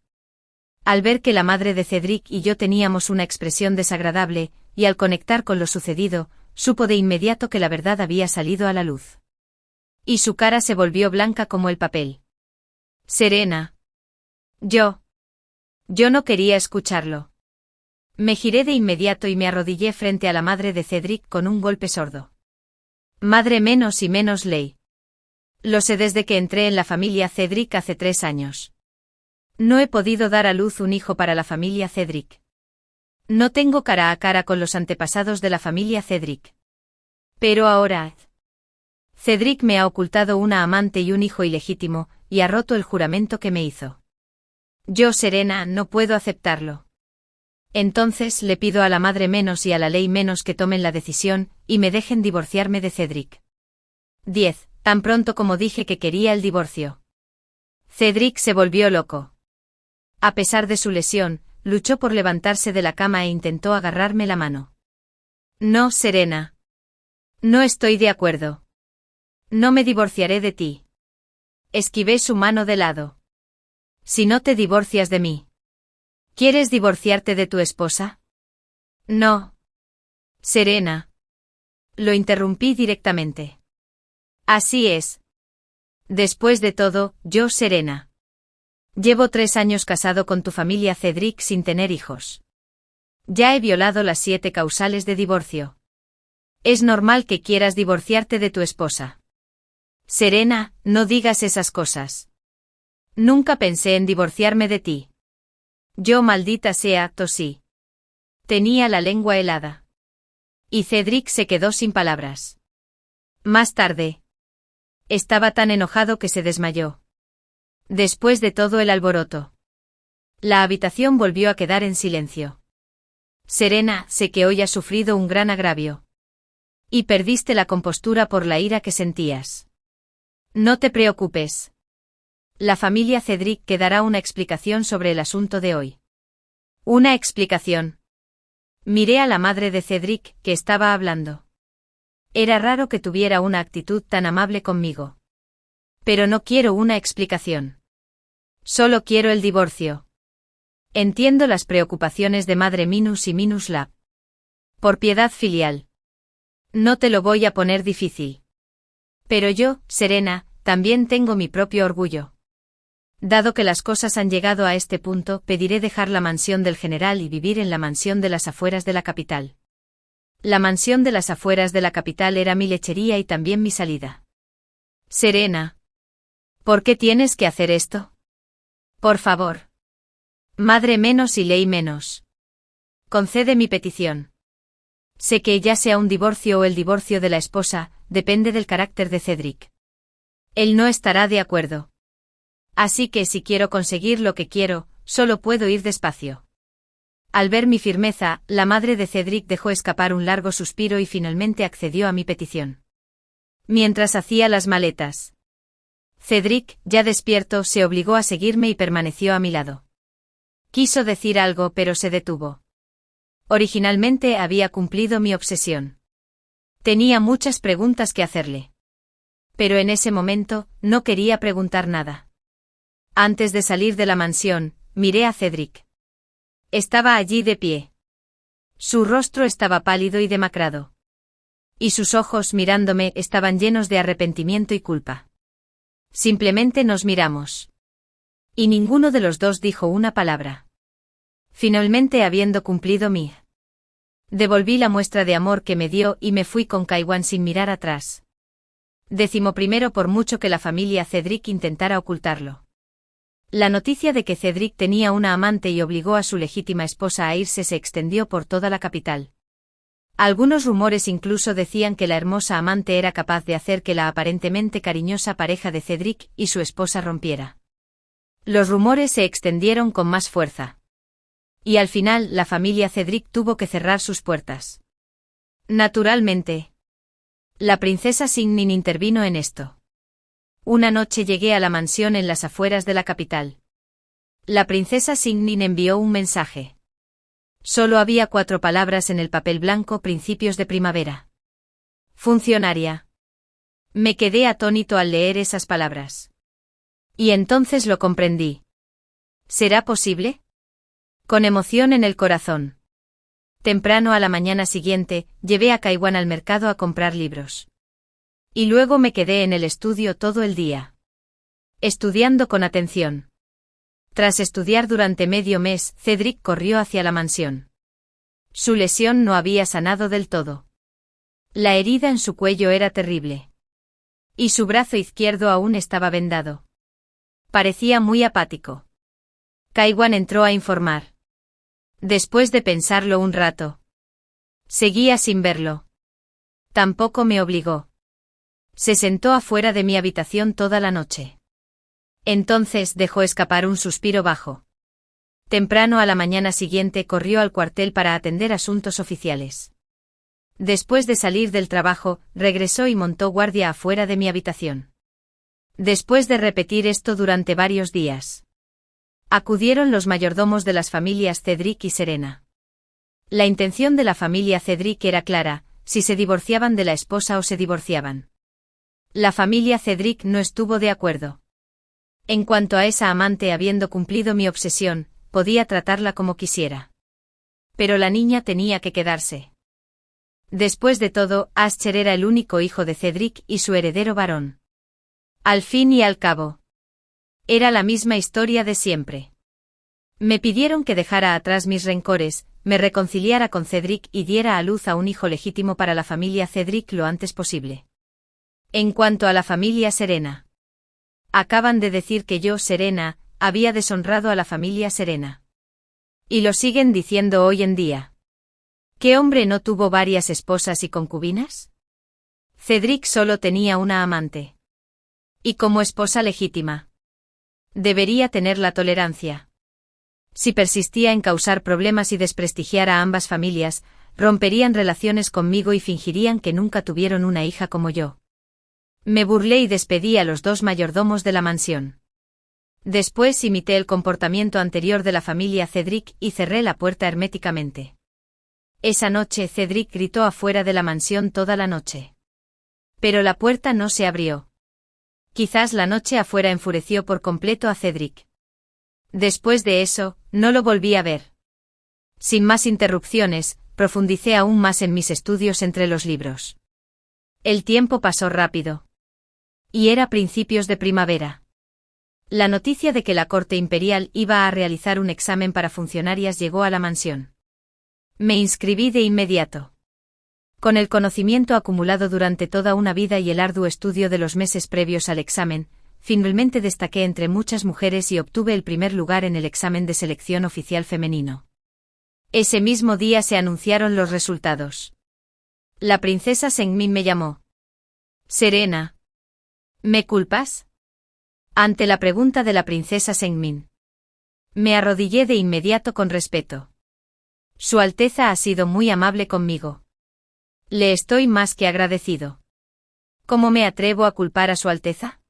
Al ver que la madre de Cedric y yo teníamos una expresión desagradable, y al conectar con lo sucedido, supo de inmediato que la verdad había salido a la luz. Y su cara se volvió blanca como el papel. Serena. Yo no quería escucharlo. Me giré de inmediato y me arrodillé frente a la madre de Cedric con un golpe sordo. Madre menos y menos ley. Lo sé desde que entré en la familia Cedric hace 3 años. No he podido dar a luz un hijo para la familia Cedric. No tengo cara a cara con los antepasados de la familia Cedric. Pero ahora, Cedric me ha ocultado una amante y un hijo ilegítimo, y ha roto el juramento que me hizo. Yo, Serena, no puedo aceptarlo. Entonces le pido a la madre menos y a la ley menos que tomen la decisión, y me dejen divorciarme de Cedric. 10. Tan pronto como dije que quería el divorcio, Cedric se volvió loco. A pesar de su lesión, luchó por levantarse de la cama e intentó agarrarme la mano. No, Serena. No estoy de acuerdo. No me divorciaré de ti. Esquivé su mano de lado. Si no te divorcias de mí. ¿Quieres divorciarte de tu esposa? No. Serena. Lo interrumpí directamente. Así es. Después de todo, yo, Serena. Llevo 3 años casado con tu familia Cedric sin tener hijos. Ya he violado las 7 causales de divorcio. Es normal que quieras divorciarte de tu esposa. Serena, no digas esas cosas. Nunca pensé en divorciarme de ti. Yo, maldita sea, tosí. Tenía la lengua helada. Y Cedric se quedó sin palabras. Más tarde. Estaba tan enojado que se desmayó. Después de todo el alboroto, la habitación volvió a quedar en silencio. Serena, sé que hoy has sufrido un gran agravio. Y perdiste la compostura por la ira que sentías. No te preocupes. La familia Cedric te dará una explicación sobre el asunto de hoy. ¿Una explicación? Miré a la madre de Cedric, que estaba hablando. Era raro que tuviera una actitud tan amable conmigo. Pero no quiero una explicación. Solo quiero el divorcio. Entiendo las preocupaciones de Madre Minus y Minus Lab. Por piedad filial. No te lo voy a poner difícil. Pero yo, Serena, también tengo mi propio orgullo. Dado que las cosas han llegado a este punto, pediré dejar la mansión del general y vivir en la mansión de las afueras de la capital. La mansión de las afueras de la capital era mi lechería y también mi salida. Serena. ¿Por qué tienes que hacer esto? Por favor. Madre menos y ley menos. Concede mi petición. Sé que ya sea un divorcio o el divorcio de la esposa, depende del carácter de Cedric. Él no estará de acuerdo. Así que si quiero conseguir lo que quiero, solo puedo ir despacio. Al ver mi firmeza, la madre de Cedric dejó escapar un largo suspiro y finalmente accedió a mi petición. Mientras hacía las maletas. Cedric, ya despierto, se obligó a seguirme y permaneció a mi lado. Quiso decir algo, pero se detuvo. Originalmente había cumplido mi obsesión. Tenía muchas preguntas que hacerle. Pero en ese momento, no quería preguntar nada. Antes de salir de la mansión, miré a Cedric. Estaba allí de pie. Su rostro estaba pálido y demacrado. Y sus ojos, mirándome, estaban llenos de arrepentimiento y culpa. Simplemente nos miramos. Y ninguno de los dos dijo una palabra. Finalmente, habiendo cumplido mi devolví la muestra de amor que me dio y me fui con Kaiwan sin mirar atrás. 11. Por mucho que la familia Cedric intentara ocultarlo. La noticia de que Cedric tenía una amante y obligó a su legítima esposa a irse se extendió por toda la capital. Algunos rumores incluso decían que la hermosa amante era capaz de hacer que la aparentemente cariñosa pareja de Cedric y su esposa rompiera. Los rumores se extendieron con más fuerza. Y al final, la familia Cedric tuvo que cerrar sus puertas. Naturalmente. La princesa Signin intervino en esto. Una noche llegué a la mansión en las afueras de la capital. La princesa Signin envió un mensaje. Solo había 4 palabras en el papel blanco: principios de primavera. Funcionaria. Me quedé atónito al leer esas palabras. Y entonces lo comprendí. ¿Será posible? Con emoción en el corazón. Temprano a la mañana siguiente, llevé a Kaiwan al mercado a comprar libros. Y luego me quedé en el estudio todo el día. Estudiando con atención. Tras estudiar durante medio mes, Cedric corrió hacia la mansión. Su lesión no había sanado del todo. La herida en su cuello era terrible. Y su brazo izquierdo aún estaba vendado. Parecía muy apático. Kaiwan entró a informar. Después de pensarlo un rato. Seguía sin verlo. Tampoco me obligó. Se sentó afuera de mi habitación toda la noche. Entonces dejó escapar un suspiro bajo. Temprano a la mañana siguiente corrió al cuartel para atender asuntos oficiales. Después de salir del trabajo, regresó y montó guardia afuera de mi habitación. Después de repetir esto durante varios días. Acudieron los mayordomos de las familias Cedric y Serena. La intención de la familia Cedric era clara: si se divorciaban de la esposa o se divorciaban. La familia Cedric no estuvo de acuerdo. En cuanto a esa amante, habiendo cumplido mi obsesión, podía tratarla como quisiera. Pero la niña tenía que quedarse. Después de todo, Asher era el único hijo de Cedric y su heredero varón. Al fin y al cabo. Era la misma historia de siempre. Me pidieron que dejara atrás mis rencores, me reconciliara con Cedric y diera a luz a un hijo legítimo para la familia Cedric lo antes posible. En cuanto a la familia Serena. Acaban de decir que yo, Serena, había deshonrado a la familia Serena. Y lo siguen diciendo hoy en día. ¿Qué hombre no tuvo varias esposas y concubinas? Cedric solo tenía una amante. Y como esposa legítima. Debería tener la tolerancia. Si persistía en causar problemas y desprestigiar a ambas familias, romperían relaciones conmigo y fingirían que nunca tuvieron una hija como yo. Me burlé y despedí a los 2 mayordomos de la mansión. Después imité el comportamiento anterior de la familia Cedric y cerré la puerta herméticamente. Esa noche Cedric gritó afuera de la mansión toda la noche. Pero la puerta no se abrió. Quizás la noche afuera enfureció por completo a Cedric. Después de eso, no lo volví a ver. Sin más interrupciones, profundicé aún más en mis estudios entre los libros. El tiempo pasó rápido. Y era principios de primavera. La noticia de que la corte imperial iba a realizar un examen para funcionarias llegó a la mansión. Me inscribí de inmediato. Con el conocimiento acumulado durante toda una vida y el arduo estudio de los meses previos al examen, finalmente destaqué entre muchas mujeres y obtuve el primer lugar en el examen de selección oficial femenino. Ese mismo día se anunciaron los resultados. La princesa Sengmin me llamó. Serena. ¿Me culpas? Ante la pregunta de la princesa Sengmin. Me arrodillé de inmediato con respeto. Su Alteza ha sido muy amable conmigo. Le estoy más que agradecido. ¿Cómo me atrevo a culpar a Su Alteza?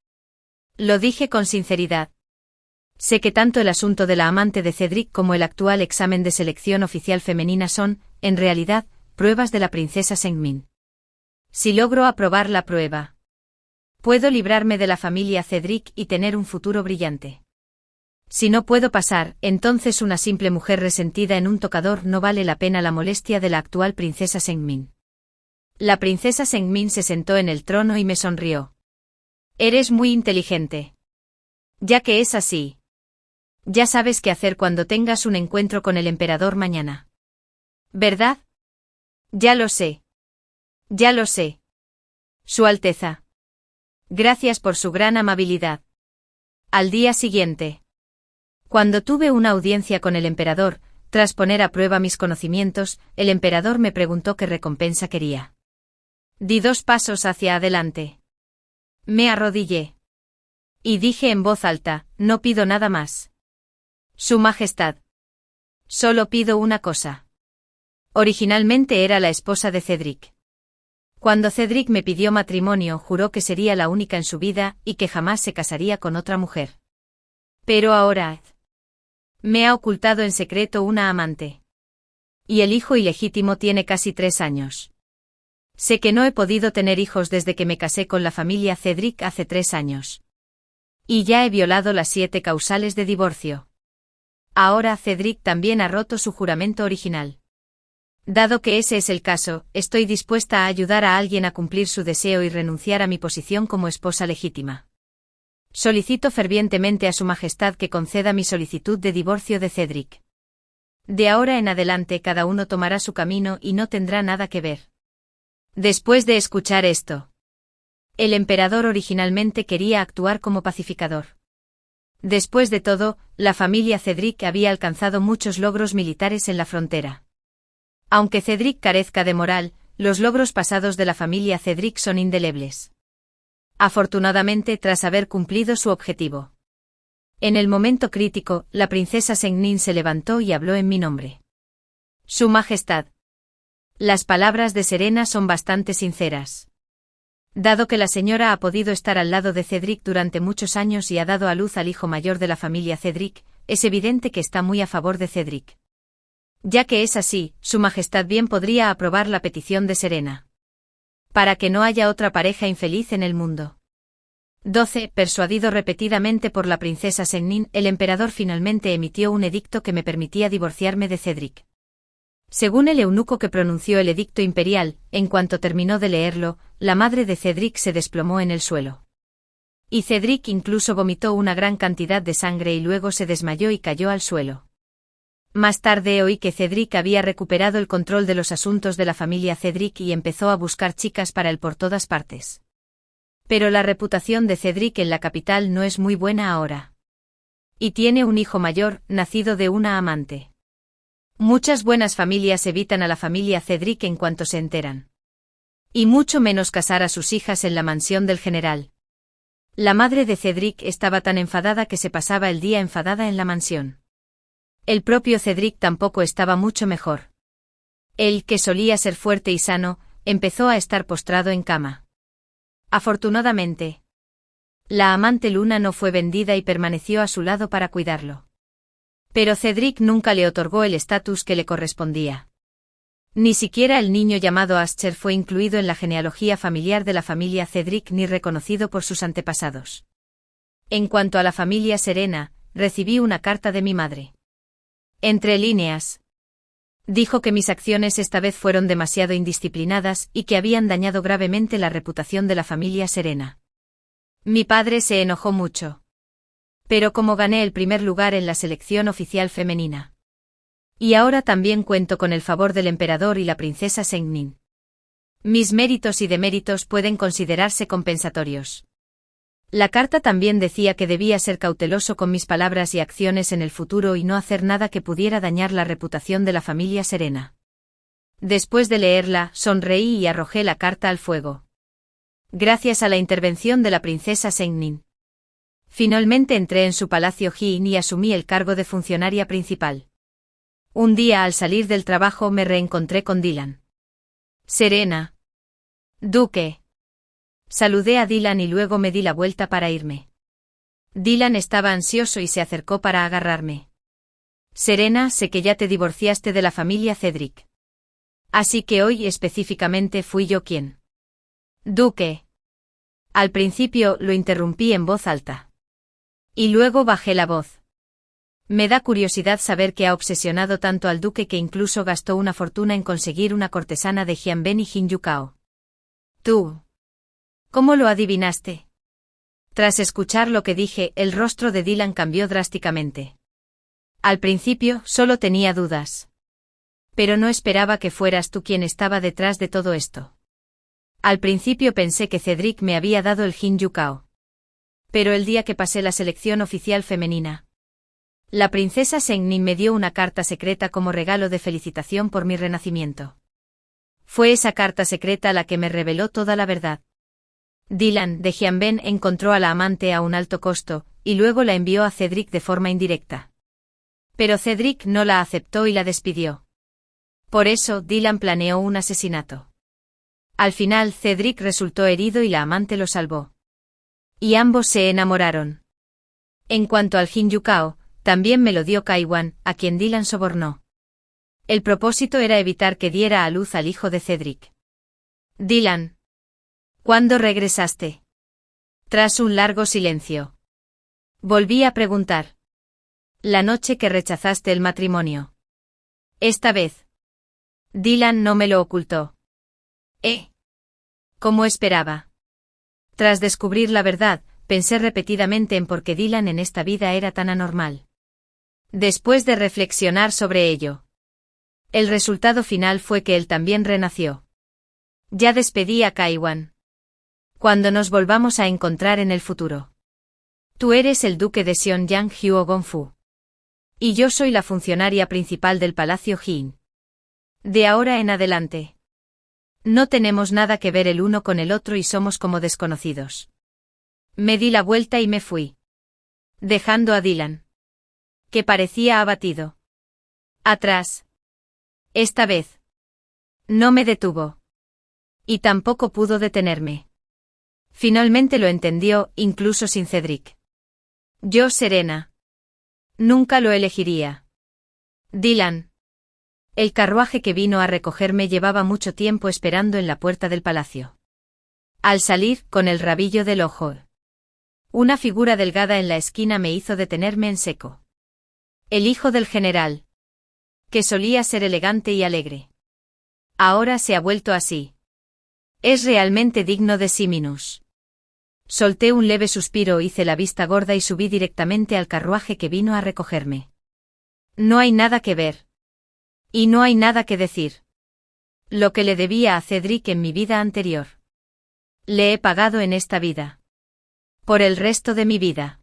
Lo dije con sinceridad. Sé que tanto el asunto de la amante de Cedric como el actual examen de selección oficial femenina son, en realidad, pruebas de la princesa Sengmin. Si logro aprobar la prueba, puedo librarme de la familia Cedric y tener un futuro brillante. Si no puedo pasar, entonces una simple mujer resentida en un tocador no vale la pena la molestia de la actual princesa Sengmin. La princesa Sengmin se sentó en el trono y me sonrió. Eres muy inteligente. Ya que es así, ya sabes qué hacer cuando tengas un encuentro con el emperador mañana. ¿Verdad? Ya lo sé. Ya lo sé. Su Alteza. Gracias por su gran amabilidad. Al día siguiente, cuando tuve una audiencia con el emperador, tras poner a prueba mis conocimientos, el emperador me preguntó qué recompensa quería. Di 2 pasos hacia adelante. Me arrodillé. Y dije en voz alta, no pido nada más. Su Majestad. Solo pido una cosa. Originalmente era la esposa de Cedric. Cuando Cedric me pidió matrimonio, juró que sería la única en su vida y que jamás se casaría con otra mujer. Pero ahora me ha ocultado en secreto una amante. Y el hijo ilegítimo tiene casi 3 años. Sé que no he podido tener hijos desde que me casé con la familia Cedric hace 3 años. Y ya he violado las 7 causales de divorcio. Ahora Cedric también ha roto su juramento original. Dado que ese es el caso, estoy dispuesta a ayudar a alguien a cumplir su deseo y renunciar a mi posición como esposa legítima. Solicito fervientemente a Su Majestad que conceda mi solicitud de divorcio de Cedric. De ahora en adelante cada uno tomará su camino y no tendrá nada que ver. Después de escuchar esto, el emperador originalmente quería actuar como pacificador. Después de todo, la familia Cedric había alcanzado muchos logros militares en la frontera. Aunque Cedric carezca de moral, los logros pasados de la familia Cedric son indelebles. Afortunadamente, tras haber cumplido su objetivo. En el momento crítico, la princesa Sengmin se levantó y habló en mi nombre. Su Majestad. Las palabras de Serena son bastante sinceras. Dado que la señora ha podido estar al lado de Cedric durante muchos años y ha dado a luz al hijo mayor de la familia Cedric, es evidente que está muy a favor de Cedric. Ya que es así, Su Majestad bien podría aprobar la petición de Serena. Para que no haya otra pareja infeliz en el mundo. 12. Persuadido repetidamente por la princesa Sengmin, el emperador finalmente emitió un edicto que me permitía divorciarme de Cedric. Según el eunuco que pronunció el edicto imperial, en cuanto terminó de leerlo, la madre de Cedric se desplomó en el suelo. Y Cedric incluso vomitó una gran cantidad de sangre y luego se desmayó y cayó al suelo. Más tarde oí que Cedric había recuperado el control de los asuntos de la familia Cedric y empezó a buscar chicas para él por todas partes. Pero la reputación de Cedric en la capital no es muy buena ahora. Y tiene un hijo mayor, nacido de una amante. Muchas buenas familias evitan a la familia Cedric en cuanto se enteran. Y mucho menos casar a sus hijas en la mansión del general. La madre de Cedric estaba tan enfadada que se pasaba el día enfadada en la mansión. El propio Cedric tampoco estaba mucho mejor. Él, que solía ser fuerte y sano, empezó a estar postrado en cama. Afortunadamente, la amante Luna no fue vendida y permaneció a su lado para cuidarlo. Pero Cedric nunca le otorgó el estatus que le correspondía. Ni siquiera el niño llamado Ascher fue incluido en la genealogía familiar de la familia Cedric ni reconocido por sus antepasados. En cuanto a la familia Serena, recibí una carta de mi madre. Entre líneas, dijo que mis acciones esta vez fueron demasiado indisciplinadas y que habían dañado gravemente la reputación de la familia Serena. Mi padre se enojó mucho. Pero como gané el primer lugar en la selección oficial femenina. Y ahora también cuento con el favor del emperador y la princesa Sengmin. Mis méritos y deméritos pueden considerarse compensatorios. La carta también decía que debía ser cauteloso con mis palabras y acciones en el futuro y no hacer nada que pudiera dañar la reputación de la familia Serena. Después de leerla, sonreí y arrojé la carta al fuego. Gracias a la intervención de la princesa Sengmin. Finalmente entré en su palacio Jin y asumí el cargo de funcionaria principal. Un día al salir del trabajo me reencontré con Dylan. Serena. Duque. Saludé a Dylan y luego me di la vuelta para irme. Dylan estaba ansioso y se acercó para agarrarme. Serena, sé que ya te divorciaste de la familia Cedric. Así que hoy específicamente fui yo quien. Duque. Al principio lo interrumpí en voz alta. Y luego bajé la voz. Me da curiosidad saber qué ha obsesionado tanto al duque que incluso gastó una fortuna en conseguir una cortesana de Jianben y Jin Yukao. Tú. ¿Cómo lo adivinaste? Tras escuchar lo que dije, el rostro de Dylan cambió drásticamente. Al principio, solo tenía dudas. Pero no esperaba que fueras tú quien estaba detrás de todo esto. Al principio pensé que Cedric me había dado el Jin Yukao. Pero el día que pasé la selección oficial femenina, la princesa Sengnin me dio una carta secreta como regalo de felicitación por mi renacimiento. Fue esa carta secreta la que me reveló toda la verdad. Dylan, de Jianben, encontró a la amante a un alto costo, y luego la envió a Cedric de forma indirecta. Pero Cedric no la aceptó y la despidió. Por eso, Dylan planeó un asesinato. Al final, Cedric resultó herido y la amante lo salvó. Y ambos se enamoraron. En cuanto al Jin Yukao, también me lo dio Kaiwan, a quien Dylan sobornó. El propósito era evitar que diera a luz al hijo de Cedric. Dylan. ¿Cuándo regresaste? Tras un largo silencio. Volví a preguntar. La noche que rechazaste el matrimonio. Esta vez. Dylan no me lo ocultó. Como esperaba. Tras descubrir la verdad, pensé repetidamente en por qué Dylan en esta vida era tan anormal. Después de reflexionar sobre ello, el resultado final fue que él también renació. Ya despedí a Kaiwan. Cuando nos volvamos a encontrar en el futuro. Tú eres el duque de Xionyang Huo Gongfu. Y yo soy la funcionaria principal del Palacio Jin. De ahora en adelante. No tenemos nada que ver el uno con el otro y somos como desconocidos. Me di la vuelta y me fui. Dejando a Dylan. Que parecía abatido. Atrás. Esta vez. No me detuvo. Y tampoco pudo detenerme. Finalmente lo entendió, incluso sin Cedric. Yo, Serena. Nunca lo elegiría. Dylan. El carruaje que vino a recogerme llevaba mucho tiempo esperando en la puerta del palacio. Al salir, con el rabillo del ojo, una figura delgada en la esquina me hizo detenerme en seco. El hijo del general. Que solía ser elegante y alegre. Ahora se ha vuelto así. Es realmente digno de Siminus. Solté un leve suspiro, hice la vista gorda y subí directamente al carruaje que vino a recogerme. No hay nada que ver. Y no hay nada que decir. Lo que le debía a Cedric en mi vida anterior. Le he pagado en esta vida. Por el resto de mi vida.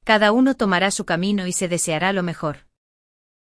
Cada uno tomará su camino y se deseará lo mejor.